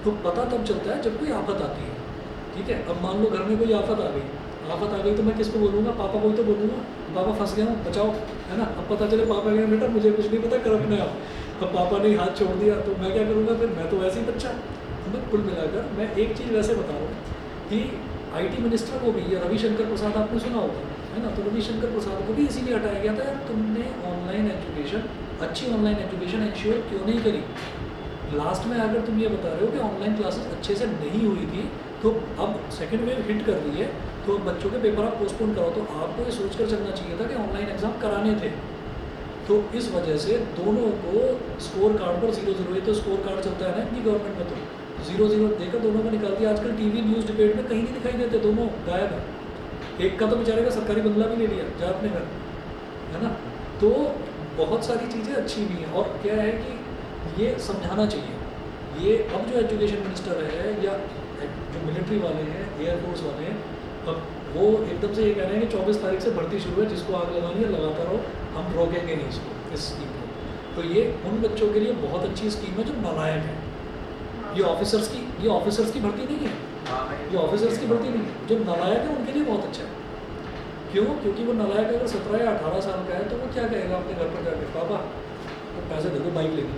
तो पता तब चलता है जब कोई आफत आती है। ठीक है, अब मान लो घर में कोई आफत आ गई तो मैं किसको बोलूँगा? पापा को ही तो बोलूँगा, पापा फंस गया हूँ बचाओ, है ना। अब पता चले पापा कहें बेटा मुझे कुछ नहीं पता, कर अपने आप। अब पापा ने हाथ छोड़ दिया तो मैं क्या करूँगा? फिर मैं तो वैसे ही बच्चा। तो मैं कुल मिलाकर मैं एक चीज़ वैसे बता रहा हूँ कि IT मिनिस्टर को भी, या रविशंकर प्रसाद आपने सुना होगा, है ना, तो रविशंकर प्रसाद को भी इसीलिए हटाया गया था यार, तुमने ऑनलाइन एजुकेशन, अच्छी ऑनलाइन एजुकेशन इंश्योर क्यों नहीं करी? लास्ट में आकर तुम ये बता रहे हो कि ऑनलाइन क्लासेस अच्छे से नहीं हुई थी, तो अब सेकेंड वेव हिट कर रही है, तो बच्चों के पेपर आप पोस्टपोन कराओ। तो आपको ये सोचकर चलना चाहिए था कि ऑनलाइन एग्ज़ाम कराने थे। तो इस वजह से दोनों को स्कोर कार्ड पर 0-0, ये तो स्कोर कार्ड चलता है ना इनकी गवर्नमेंट में, तो 0-0 देकर दोनों को निकाल दिया। आजकल टीवी न्यूज़ डिबेट में कहीं नहीं दिखाई देते, दोनों गायब है। एक का तो बेचारे का सरकारी बंगला भी ले लिया, जा अपने घर, है ना। तो बहुत सारी चीज़ें अच्छी भी हैं, और क्या है कि ये समझाना चाहिए। ये अब जो एजुकेशन मिनिस्टर है या जो मिलिट्री वाले हैं, एयरफोर्स वाले हैं, अब वो एकदम से ये कह रहे हैं कि 24 तारीख से भर्ती शुरू है, जिसको आग लगानी है लगाता रहो, हम रोकेंगे नहीं इसको, इस स्कीम को। तो ये उन बच्चों के लिए बहुत अच्छी स्कीम है जो नालायक है। ये ऑफिसर्स की भर्ती नहीं है, ये ऑफिसर्स की भर्ती नहीं है। जो नालायक है उनके लिए बहुत अच्छा है। क्यों? क्योंकि वो नालायक अगर 17 या 18 साल का है तो वो क्या कहेगा अपने घर पर जाकर? पापा तो पैसे दे दो, बाइक लेंगे,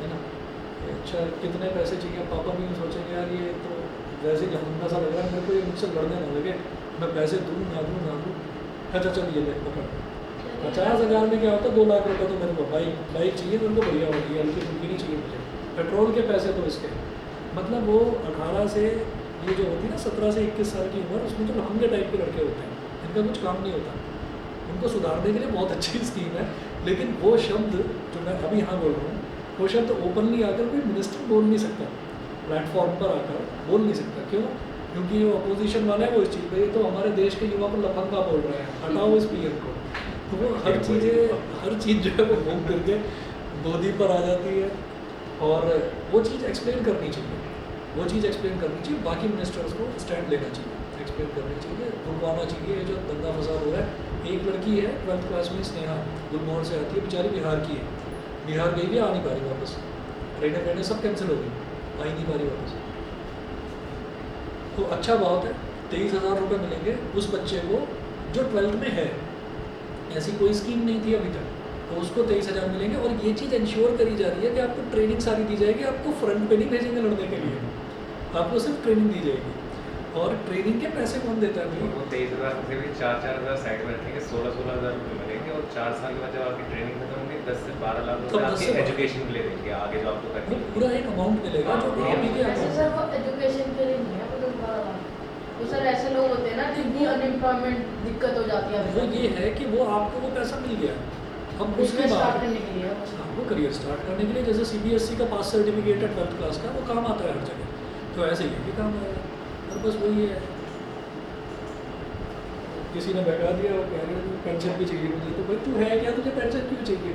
है ना। अच्छा कितने पैसे चाहिए? पापा भी सोचेंगे यार ये तो वैसे ही झमका सा लग रहा है, मेरे को ये मुझसे लड़ने ना लगे, मैं पैसे दूँ ना दूँ। अच्छा चल ये ले पकड़। 50,000 में क्या होता है? 2 लाख रुपये तो मेरे को बाइक चाहिए, मेरे को बढ़िया होगी, हल्की फुल्की नहीं चाहिए मुझे, पेट्रोल के पैसे तो इसके। मतलब वो 18 से ये जो होती है ना 17 से 21 साल की उम्र, उसमें जो लहंगे टाइप के लड़के होते हैं, इनका कुछ काम नहीं होता। उनको सुधारने के लिए बहुत अच्छी स्कीम है, लेकिन वो शब्द जो मैं अभी यहाँ बोल रहा हूँ, वो शब्द ओपनली आकर कोई मिनिस्टर बोल नहीं सकता, प्लेटफॉर्म पर आकर बोल नहीं सकता। क्यों? क्योंकि जो अपोजिशन वाला है वो इस चीज़ पर, ये तो हमारे देश के युवा को लफंगा बोल रहे हैं, हटाओ इस PM को। तो वो हर चीज़ जो है वो घूम फिर के मोदी पर आ जाती है, और वो चीज़ एक्सप्लेन करनी चाहिए, बाकी मिनिस्टर्स को स्टैंड लेना चाहिए, एक्सप्लेन करनी चाहिए, रुकवाना चाहिए। ये जो दंगा फसाद हो रहा है, एक लड़की है 12th क्लास में, स्नेहा, गुलमोहर से आती है, बेचारी बिहार की है, बिहार गई भी आ नहीं पा रही वापस, ट्रेनें सब कैंसिल हो गई, आ ही नहीं पा रही वापस। तो अच्छा बहुत है, 23,000 रुपये मिलेंगे उस बच्चे को जो 12th में है। ऐसी कोई स्कीम नहीं थी अभी तक, तो उसको 23,000 मिलेंगे। और ये चीज़ इंश्योर करी जा रही है कि आपको ट्रेनिंग सारी दी जाएगी, आपको फ्रंट पे नहीं भेजेंगे लड़ने के लिए, आपको सिर्फ ट्रेनिंग दी जाएगी। और ट्रेनिंग के पैसे कौन देता है और भाई? वो 23,000 से भी 4,000 साइड में रखेंगे, 16,000 रुपये मिलेंगे, और 4 साल के बाद जब आपकी ट्रेनिंग खत्म होगी 10 से 12 लाख तब रुपये 10 आपकी से 12 एजुकेशन के लिए देंगे, आगे जो आपको करनी वो है। पूरा एक अमाउंट मिलेगा जो हाँ, आप ही के ऐसे account सर में। वो एजुकेशन के लिए नहीं है, वो तो बड़ा तो सर ऐसे लोग होते हैं ना जिनकी अनएम्प्लॉयमेंट दिक्कत हो जाती है वो ये है कि वो आपको वो पैसा मिल गया, अब उसके बिजनेस स्टार्ट बाद करने के लिए हाँ, वो करियर स्टार्ट करने के लिए, जैसे CBSE का पास सर्टिफिकेट है 12th क्लास का, वो काम आता है हर जगह, तो ऐसे ही भी काम आएगा। और बस वही है, किसी ने बैठा दिया, वो कह रहे हैं पेंशन भी चाहिए मुझे, तो भाई तू है क्या, तुझे पेंशन क्यों चाहिए?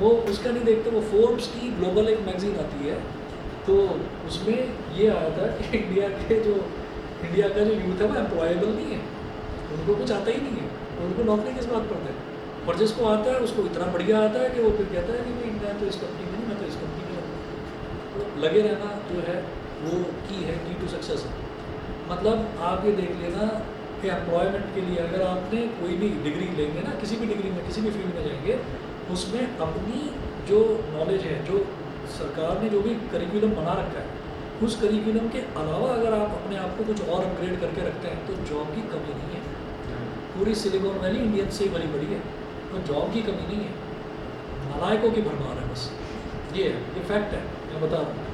वो उसका नहीं देखते। वो फोर्ब्स की ग्लोबल एक मैगजीन आती है, तो उसमें ये आया था कि इंडिया का जो यूथ है वो एम्प्लॉयबल नहीं है, उनको कुछ आता ही नहीं है, उनको नौकरी किस बात पर है, और जिसको आता है उसको इतना बढ़िया आता है कि वो फिर कहता है कि भाई मैं तो इस कंपनी में नहीं, मैं तो इस कंपनी में रहूँगा। तो लगे रहना जो है वो की टू सक्सेस है। मतलब आप ये देख लेना कि एम्प्लॉयमेंट के लिए अगर आपने कोई भी डिग्री लेंगे ना, किसी भी डिग्री में किसी भी फील्ड में जाएंगे, उसमें अपनी जो नॉलेज है, जो सरकार ने जो भी करिकुलम बना रखा है, उस करिकुलम के अलावा अगर आप अपने आप को कुछ और अपग्रेड करके रखते हैं तो जॉब की कमी नहीं है। पूरी सिलिकॉन वैली इंडियन से ही भरी पड़ी है, तो जॉब की कमी नहीं है, नालायकों की भरमार है बस। ये है, ये फैक्ट है, मैं बता रहा हूँ।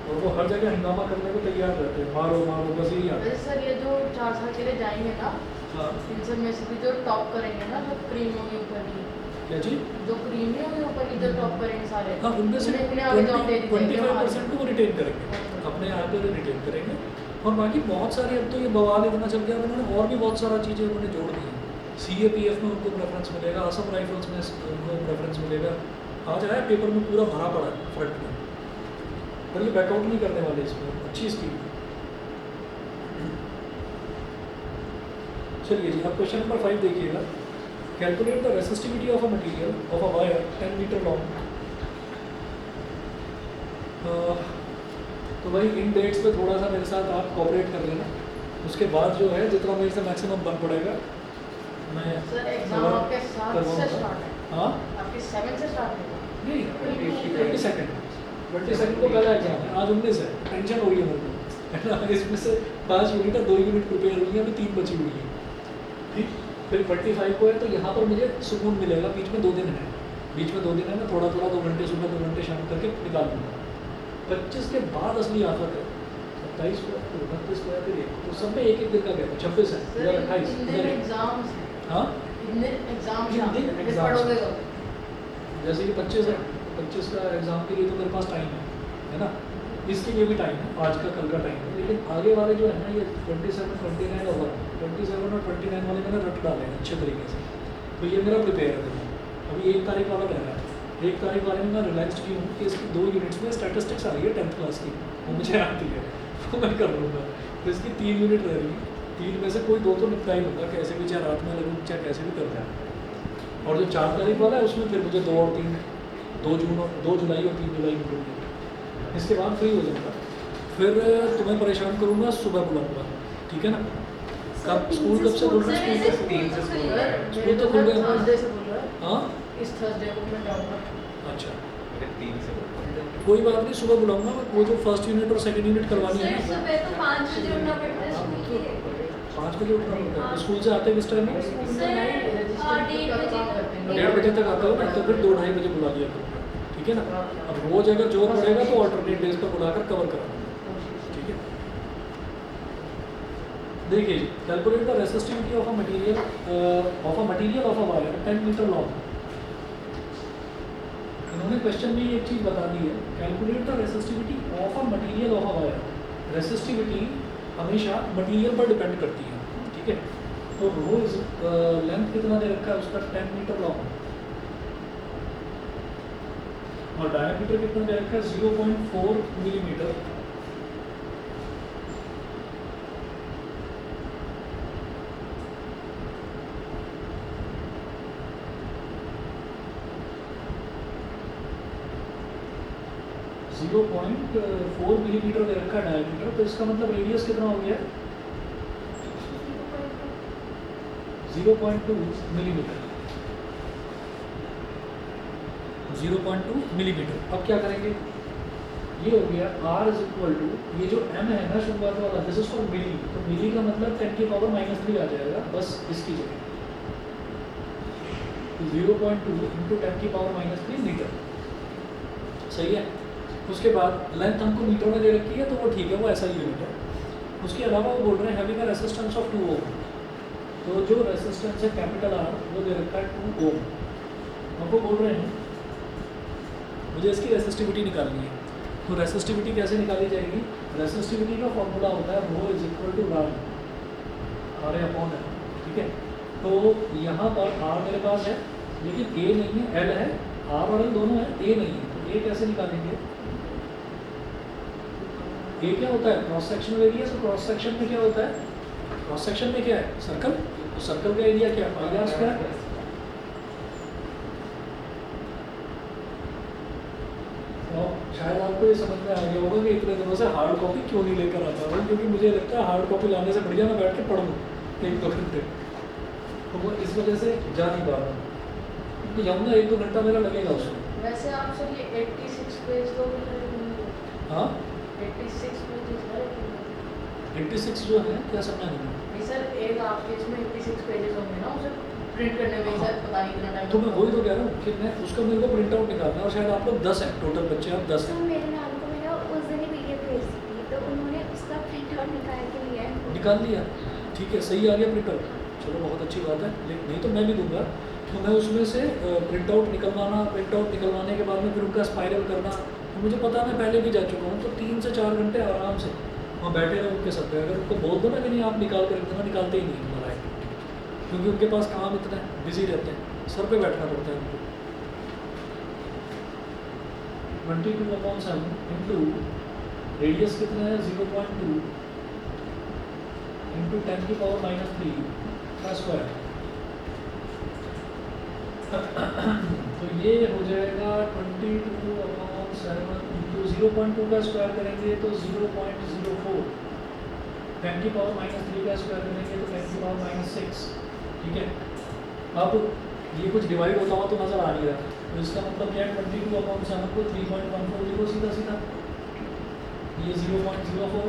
और वो हर जगह हंगामा करने को तैयार रहते हैं, मारो मारो बस यही आता वैसे सर ये जो 4 साल के लिए जाएंगे ना, है। हाँ, इन सब में से भी जो टॉप करेंगे ना, जो क्रीम होगी ऊपर की, क्या चीज़? जो क्रीम नहीं होगी ऊपर की, जो टॉप करेंगे सारे, हाँ, उनमें से उन्हें आगे जॉब दे दी जाएगी 25% को वो रिटेन करेंगे, अपने यहाँ पे रिटेन करेंगे। और बाकी बहुत सारे, अब तो ये बवाल इतना चल गया, उन्होंने और भी बहुत सारा चीज़ें उन्होंने जोड़ दी हैं। CAPF में उनको प्रेफरेंस मिलेगा, असम राइफल्स में उनको प्रेफरेंस मिलेगा। आज आया पेपर में पूरा भरा पड़ा है फ्रंट में, पर ये बैकआउट नहीं करने वाले इसमें, अच्छी स्कीम। चलिए जी, अब क्वेश्चन नंबर 5 देखिएगा। Calculate the resistivity of a material of a wire 10 metre long. तो भाई इन डेट्स पे थोड़ा सा मेरे साथ आप कोऑपरेट कर लेना, उसके बाद जो है जितना मेरे से मैक्सिमम बन पड़ेगा मैं सर एग्जाम आपके 7 से स्टार्ट है, हाँ आपके 7 से स्टार्ट होगा। नहीं 22 को पहला एग्जाम है, आज 19 है, टेंशन हो रही है मेरे को, है ना। इसमें से 5 यूनिट है, 2 यूनिट प्रिपेयर हुई है, अभी 3 बची हुई है, ठीक। फिर 25 को है, तो यहाँ पर मुझे सुकून मिलेगा। बीच में 2 दिन है, बीच में 2 दिन है, मैं थोड़ा थोड़ा 2 घंटे सुबह 2 घंटे शाम करके निकाल दूँगा। 25 के बाद असली आफत है, 27 को, 29 को, फिर 1, तो सब में एक दिन का गैप है। 26 है, सर इधर 28, इन इधर दिन 1। एग्जाम्स हैं, हाँ, इन दिन एग्जाम्स इन हैं, दिन फिर एग्जाम्स पढ़ोगे हैं। तो जैसे कि 25 है, 25 का एग्ज़ाम के लिए तो मेरे पास टाइम है ना, इसके लिए भी टाइम है, आज का कल का टाइम है। लेकिन आगे वाले जो है ना, ये 27, 29 और 27 और 29 वाले मैंने रट डाले हैं अच्छे तरीके से, तो ये मेरा प्रिपेयर है। अभी 1 तारीख वाला रह रहा है, 1 तारीख वाले में मैं रिलैक्स की हूँ कि इसकी 2 यूनिट्स में स्टैटिस्टिक्स आ रही है 10th क्लास की, वो मुझे आती है, वो मैं कर लूँगा। तो इसकी 3 यूनिट रह रही है, 3 में से कोई 2 तो निपटा ही होगा, कैसे भी, चाहे रात में लगूँ चाहे कैसे भी कर जाए। और जो 4 तारीख वाला है उसमें फिर मुझे 2 और 3, 2 जुलाई और 3 जुलाई में करनी है। इसके बाद फ्री हो जाऊँगा, फिर तुम्हें परेशान करूँगा, सुबह बुलाऊँगा, ठीक है ना। कब स्कूल कब से बोल रहे हैं? स्कूल से 3 से स्कूल सर है। स्कूल तो खुल गए हमारे। थर्सडे से बोल रहा है, हाँ, इस थर्सडे को मैं जाऊंगा। अच्छा, मुझे 3 से बोलते हैं। कोई बात नहीं, सुबह बुलाऊँगा मैं। वो जो फर्स्ट यूनिट और सेकंड यूनिट करवानी है सर ना, सुबह तो 5 बजे उठना पड़ता है स्कूल के लिए। 5 बजे उठना होता है। स्कूल से आते हैं किस टाइम में? सर 1:30 बजे तक आता हो ना, तो फिर 2-2:30 बजे बुला लिया करूँगा, ठीक है ना। अब रोज़ अगर जोर पड़ेगा तो ऑल्टरनेट डेज पर बुलाकर कवर करा, ठीक है। देखिए जी, calculate the resistivity of a material of a wire 10 metre long. इन्होंने क्वेश्चन में एक चीज़ बता दी है, calculate the resistivity of a material of a wire. Resistivity हमेशा मटेरियल पर डिपेंड करती है, ठीक है। तो रोज लेंथ कितना दे रखा है उसका, 10 मीटर लॉन्ग, और डायमीटर कितना दे रखा है, 0.4 मिलीमीटर। जीरो पॉइंट 4 मिलीमीटर दे रखा है डायमीटर, तो इसका मतलब रेडियस कितना हो गया, 0.2 मिलीमीटर। 0.2 मिलीमीटर। अब क्या करेंगे, ये हो गया R इज इक्वल टू, ये जो M है ना शुरुआत वाला, दिस इज फॉर मिली, तो मिली का मतलब 10 की पावर -3 आ जाएगा बस इसकी जगह, तो 0.2 इंटू 10 की पावर -3 मीटर, सही है। उसके बाद लेंथ हमको मीटर में दे रखी है तो वो ठीक है, वो ऐसा ही यूनिट है। उसके अलावा वो बोल रहे हैं हैविंग अ रेसिस्टेंस ऑफ 2 ओम, तो जो रेसिस्टेंस है कैपिटल R वो दे रखा है 2 ओम। हमको बोल रहे हैं मुझे इसकी रेसिस्टिविटी निकालनी है, तो रेसिस्टिविटी कैसे निकाली जाएगी? रेसिस्टिविटी का फॉर्मूला होता है rho is equal to R upon है, ठीक है। तो यहाँ पर R मेरे पास है लेकिन A नहीं है, L है, R और L दोनों है, A नहीं है, तो A कैसे निकालेंगे? A क्या होता है? Cross sectional area. तो क्रॉस सेक्शन में क्या होता है? क्रॉस सेक्शन में क्या है? सर्कल। तो सर्कल का एरिया क्या है? पाई आर स्क्वायर। शायद आपको ये समझ में आ गया होगा कि इतने दिनों से हार्ड कॉपी क्यों नहीं लेकर आता हूँ, क्योंकि मुझे लगता है हार्ड कॉपी लाने से बढ़िया मैं बैठ के पढ़ लूँ 1-2 घंटे, तो वो इस वजह से जा नहीं पा रहा हूँ, तो जाऊँगा 1-2 घंटा मेरा लगेगा उसमें। वैसे आप सर ये 86 पेज तो हाँ 86 पेजेस है 86 जो है क्या समझा नहीं? नहीं सर, एक आपके इसमें 86 पेजेस होंगे ना, उसे प्रिंट करने में सर पता नहीं कितना टाइम। तो मैं वही तो कह रहा हूँ कि मैं उसका मेरे को प्रिंट आउट निकालना है, और शायद आप लोग 10 हैं टोटल बच्चे, आप 10 तो हैं। मेरे नाम को मैंने उस दिन ही पीडीएफ भेज दी थी, तो उन्होंने उसका प्रिंट आउट निकाल के लिया है। निकाल लिया, ठीक है, सही आ गया प्रिंट आउट, चलो बहुत अच्छी बात है। लेकिन नहीं तो मैं भी दूंगा, तो मैं उसमें से प्रिंट आउट निकलवाना, प्रिंट आउट निकलवाने के बाद में फिर उनका स्पाइरल करना, तो मुझे पता है मैं पहले भी जा चुका हूँ, तो 3 से 4 घंटे आराम से वहाँ बैठे रहो उनके सब पे। अगर उनको बोल दो ना कि नहीं आप निकाल कर इतना, निकालते ही नहीं हमारा है, क्योंकि उनके पास काम इतना है, बिजी रहते हैं, सर पे बैठना पड़ता है उनको। 22/7 इंटू रेडियस कितना है 0.2 इंटू 10 की पावर -3 का स्क्वायर, तो ये हो जाएगा 22/7 इंटू 0.2 का स्क्वायर करेंगे तो 0.04, 10 की पावर -3 का स्क्वायर करेंगे तो 10 की पावर -6, ठीक है। अब ये कुछ डिवाइड होता हुआ तो नज़र आ नहीं रहा, तो इसका मतलब क्या है 22/7 को 3.140 सीधा सीधा, ये 0.04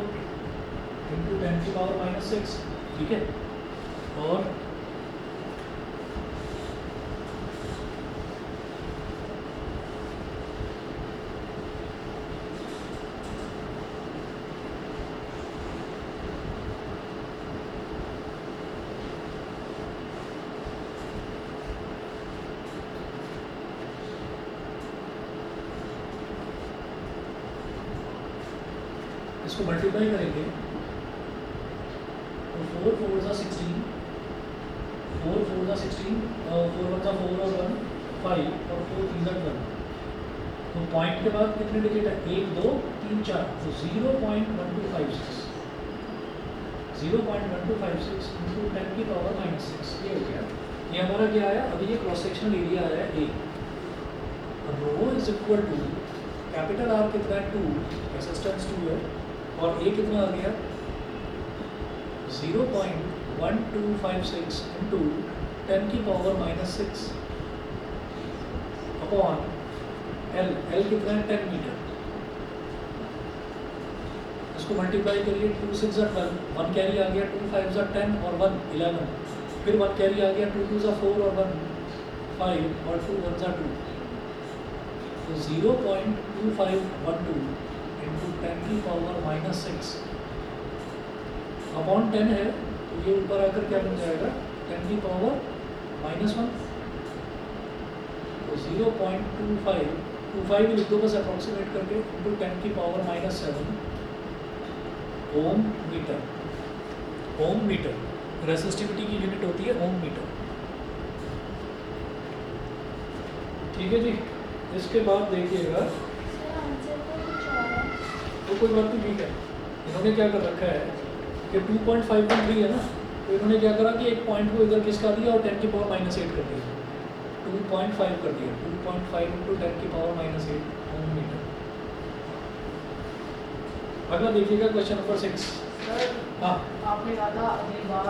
इंटू 10 की पावर -6, ठीक है। और इसको मल्टीप्लाई करेंगे तो 4 4 जा 16, 4 4 जा 16, 4 1 जा 4 और 1 5 और 4 3 जा 12, तो पॉइंट के बाद कितने डिजिट है 1 2 3 4, तो 0.1256, 0.1256 इंटू 10 की पावर -6, ये हो गया। ये हमारा क्या आया? अभी ये क्रॉस सेक्शनल एरिया आया है A, rho is equal to capital R कितना है 2, रेसिस्टेंस 2 है, और A कितना आ गया 0.1256 इंटू 10 की पावर -6 अपॉन L, L कितना है 10 मीटर, इसको मल्टीप्लाई करिए 2 6 जा 12, 1 कैरी आ गया, 2 5 जा 10 और 1 11, फिर 1 कैरी आ गया, 2 2 जा 4 और 1 5 और 2 1 जा 2, तो 0.2512 इंटू 10 की पावर -6 अपॉन 10 है, तो ये ऊपर आकर क्या बन जाएगा 10 की पावर -1, तो 0.25 लिख दो बस अप्रॉक्सीमेट करके, इंटू 10 की पावर -7 ओम मीटर। ओम मीटर रेसिस्टिविटी की यूनिट होती है ओम मीटर, ठीक है जी। इसके बाद देखिएगा सर आंसर तो कुछ और है। तो कोई बात नहीं, ठीक है। इन्होंने क्या कर रखा है कि 2.513 है ना, तो इन्होंने क्या करा कि एक पॉइंट को इधर खिसका दिया और 10 की पावर -8 कर दिया, 2.5 कर दिया, 2.5 इंटू 10 की पावर -8 ओम मीटर। अगला देखिएगा क्वेश्चन नंबर 6। सर हाँ आपने कहा था अगली बार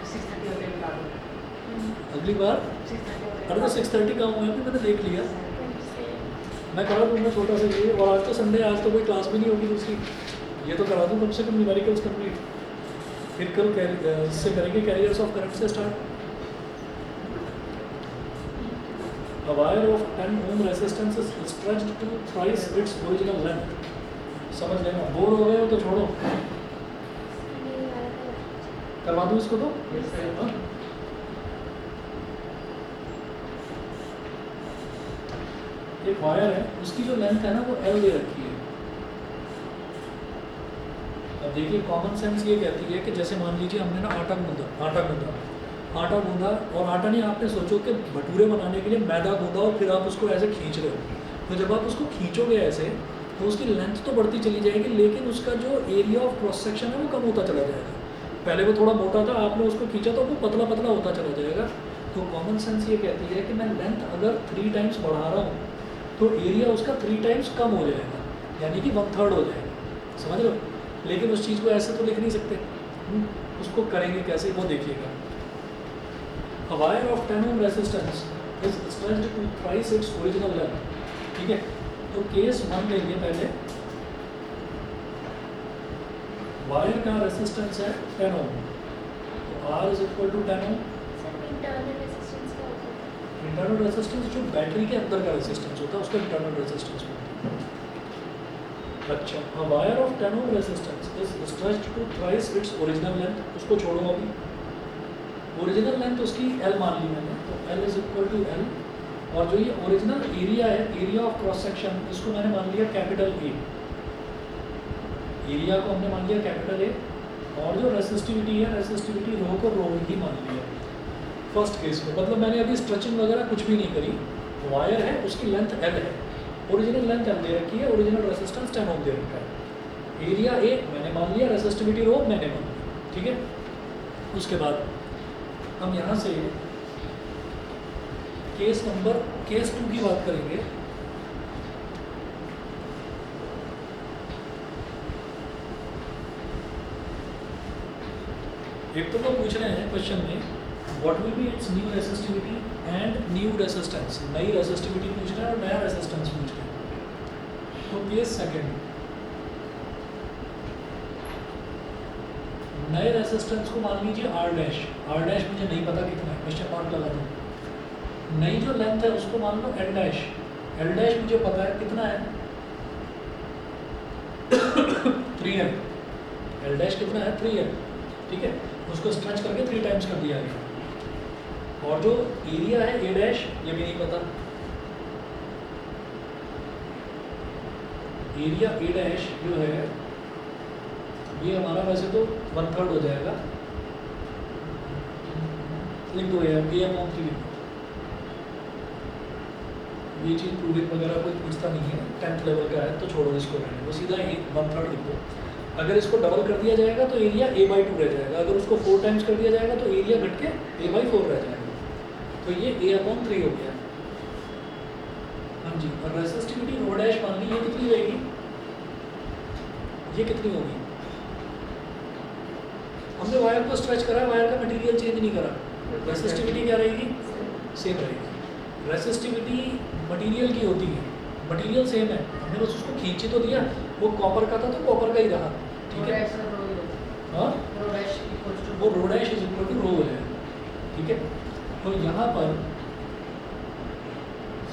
6:30 होते बता दो, अगली बार 6:30 अरे तो 6:30 का हुआ है, मैंने देख लिया। मैं करा दूँगा छोटा सा ये, और आज तो संडे, आज तो कोई क्लास भी नहीं होगी दूसरी, ये तो करा दूँ कम से कम न्यूमेरिकल्स कंप्लीट, फिर कल इससे करेंगे कैरियर्स ऑफ करंट से start. A wire of 10 ohm resistance is stretched to thrice its original length. समझ लेना, बोर हो गए हो तो छोड़ो, नहीं वाला था। करवा दूँ इसको तो। Yes, sir. हाँ? एक वायर है, उसकी जो लेंथ है ना वो L दे रखी है। अब देखिए कॉमन सेंस ये कहती है कि जैसे मान लीजिए हमने ना आटा गूंदा, और आटा नहीं, आपने सोचो कि भटूरे बनाने के लिए मैदा गूंदा और फिर आप उसको ऐसे खींच रहे हो, तो जब आप उसको खींचोगे ऐसे तो उसकी लेंथ तो बढ़ती चली जाएगी, लेकिन उसका जो एरिया ऑफ क्रॉस सेक्शन है वो कम होता चला जाएगा। पहले वो थोड़ा मोटा था, आपने उसको खींचा तो वो पतला पतला होता चला जाएगा। तो कॉमन सेंस ये कहती है कि मैं लेंथ अगर 3 टाइम्स बढ़ा रहा हूँ तो एरिया उसका 3 टाइम्स कम हो जाएगा, यानी कि 1/3 हो जाएगा, समझ लो। लेकिन उस चीज़ को ऐसे तो लिख नहीं सकते, उसको करेंगे कैसे वो देखिएगा। A wire of 10 ohm resistance is stretched to thrice its original length, ठीक है। तो केस 1 लेंगे पहले, वायर का रेसिस्टेंस है 10 ओम, तो R is equal to 10 ohm. Sir internal resistance क्या होता है? इंटरनल रेसिस्टेंस जो बैटरी के अंदर का रेसिस्टेंस होता है उसका इंटरनल रेसिस्टेंस होता है। अच्छा, a wire of 10 ohm resistance is stretched to thrice its original length, उसको छोड़ो अभी, ओरिजिनल लेंथ उसकी L मान ली मैंने, तो L is equal to L, और जो ये ओरिजिनल एरिया है, एरिया ऑफ क्रॉस सेक्शन, इसको मैंने मान लिया कैपिटल A, एरिया को हमने मान लिया कैपिटल A, और जो रेसिस्टिविटी है, रेसिस्टिविटी रो को रो ही मान लिया फर्स्ट केस में। मतलब मैंने अभी स्ट्रेचिंग वगैरह कुछ भी नहीं करी, वायर है उसकी लेंथ L है, ओरिजिनल लेंथ L दे रखी है, ओरिजिनल रेसिस्टेंस 10 ओम दे रखा है, एरिया A मैंने मान लिया, रेसिस्टिविटी रो मैंने मान लिया, ठीक है। उसके बाद हम यहाँ से केस 2 की बात करेंगे। एक तो वो पूछ रहे हैं क्वेश्चन में what will B it's new resistivity and new resistance, नई रेसिस्टिविटी पूछ रहे हैं और नया रेसिस्टेंस पूछ रहे हैं। तो केस सेकंड, नए रेसिस्टेंस को मान लीजिए R डैश मुझे नहीं पता कितना है, क्वेश्चन मार्क लगा दूँ। नई जो लेंथ है उसको मान लो L डैश मुझे पता है कितना है 3L, L डैश कितना है 3L, ठीक है। उसको स्ट्रेच करके 3 टाइम्स कर दिया गया, और जो एरिया है A डैश ये भी नहीं पता, एरिया A डैश जो है ये हमारा वैसे तो 1/3 हो जाएगा, लिख दो यार A अपॉन 3 लिख दो, ये चीज़ प्रूविंग वगैरह कोई पूछता नहीं है, 10th लेवल का है तो छोड़ो इसको, रहने वो सीधा 1/3 लिख दो। अगर इसको डबल कर दिया जाएगा तो एरिया A/2 रह जाएगा, अगर उसको 4 टाइम्स कर दिया जाएगा तो एरिया घट के A/4 रह जाएगा, तो ये A अपॉन 3 हो गया। हाँ जी, और रेसिस्टिविटी रो डैश मान ली, ये कितनी रहेगी, ये कितनी होगी, हमने वायर को स्ट्रेच करा, वायर का मटेरियल चेंज नहीं करा, रेसिस्टिविटी क्या रहेगी, सेम रहेगी। रेसिस्टिविटी मटेरियल की होती है, मटेरियल सेम है, हमने बस उसको खींच ही तो दिया, वो कॉपर का था तो कॉपर का ही रहा, ठीक है। हाँ, वो rho dash is equal to rho है, ठीक है। तो यहाँ पर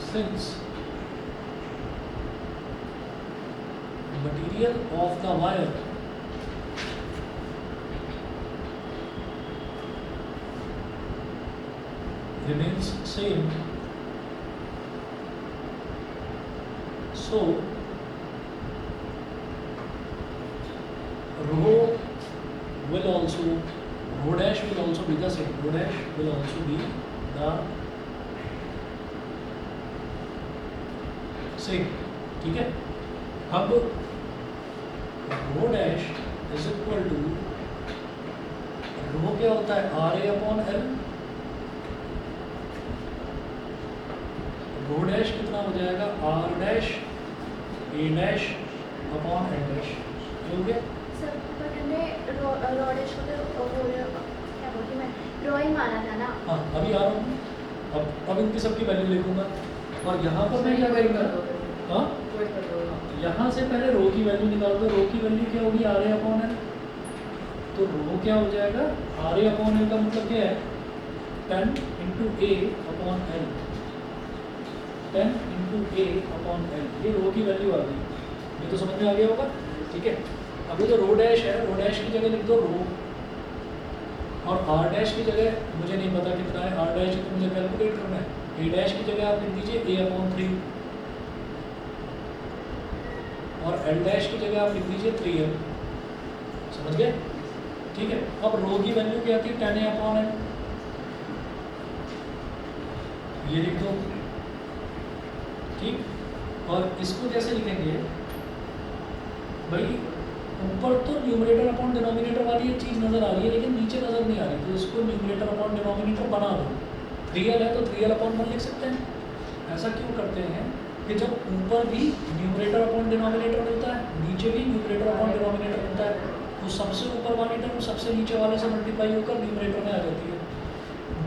since material of the wire remains same, so rho dash will also be the same, rho dash will also be the same, ठीक है। अब rho dash is equal to, rho क्या होता है RA upon L, rho dash कितना हो जाएगा R dash A dash upon L dash, हो गया। सर पर हमने रो डैश को तो क्या बोलती मैं रो ही माना था ना। हाँ, अभी आ रहा हूँ, अब इनकी सबकी वैल्यू लिखूंगा, और यहाँ पर मैं क्या करूँगा, हाँ Quit कर दो। यहाँ से पहले रो की वैल्यू निकाल दो। रो की वैल्यू क्या होगी, आर ए अपॉन एल। तो रो क्या हो जाएगा, आर ए अपॉन एल का मतलब क्या है, 10 इंटू ए अपॉन एल, 10 इंटू ए अपॉन एल, ये रो की वैल्यू आ गई। ये तो समझ में आ गया होगा, ठीक है। अब ये जो रो डैश है, रो डैश की जगह लिख दो रो, और आर डैश की जगह मुझे नहीं पता कितना है, आर डैश तो मुझे कैलकुलेट करना है। ए डैश की जगह आप लिख दीजिए ए अपॉन 3, और एल डैश की जगह आप लिख दीजिए 3m। समझ गए, ठीक है। अब रो की वैल्यू क्या थी, 10a अपॉन एल, ये लिख दो, ठीक। और इसको कैसे लिखेंगे भाई, ऊपर तो न्यूमरेटर अपॉन डिनोमिनेटर वाली ये चीज़ नज़र आ रही है, लेकिन नीचे नज़र नहीं आ रही, तो इसको न्यूमरेटर अपॉन डिनोमिनेटर बना दो। 3l है तो 3l अपॉन 1 लिख सकते हैं। ऐसा क्यों करते हैं कि जब ऊपर भी न्यूमरेटर अपॉन डिनोमिनेटर मिलता है, नीचे भी न्यूमरेटर अपॉन डिनोमिनेटर मिलता है, तो सबसे ऊपर वाली टर्म सबसे नीचे वाले से मल्टीप्लाई होकर न्यूमरेटर में आ जाती है,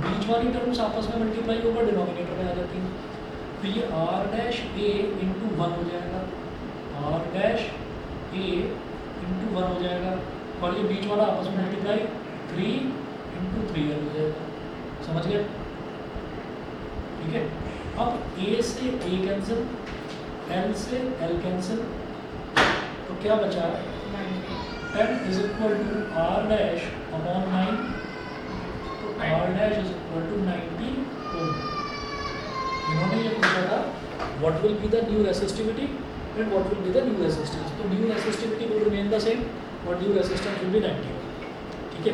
बीच वाली टर्म्स आपस में मल्टीप्लाई होकर डिनोमिनेटर में आ जाती है। तो ये आर डैश ए इंटू 1 हो जाएगा, आर डैश ए इंटू 1 हो जाएगा, और ये बीच वाला आपस में मल्टीप्लाई 3 इंटू 3l हो जाएगा। समझ गए, ठीक है। अब a से a कैंसिल, l से l कैंसिल, तो क्या बचा, 10 is equal to R dash upon 9, तो R dash is equal to 90 ohm. इन्होंने ये पूछा था what will be the new resistivity and what will be the new resistance. तो new resistivity will remain the same और new resistance will be 90, ठीक है।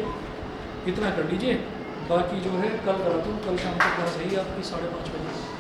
इतना कर लीजिए, बाकी जो है कल कराता हूँ, कल शाम को क्लास रहेगी आपकी 5:30 बजे।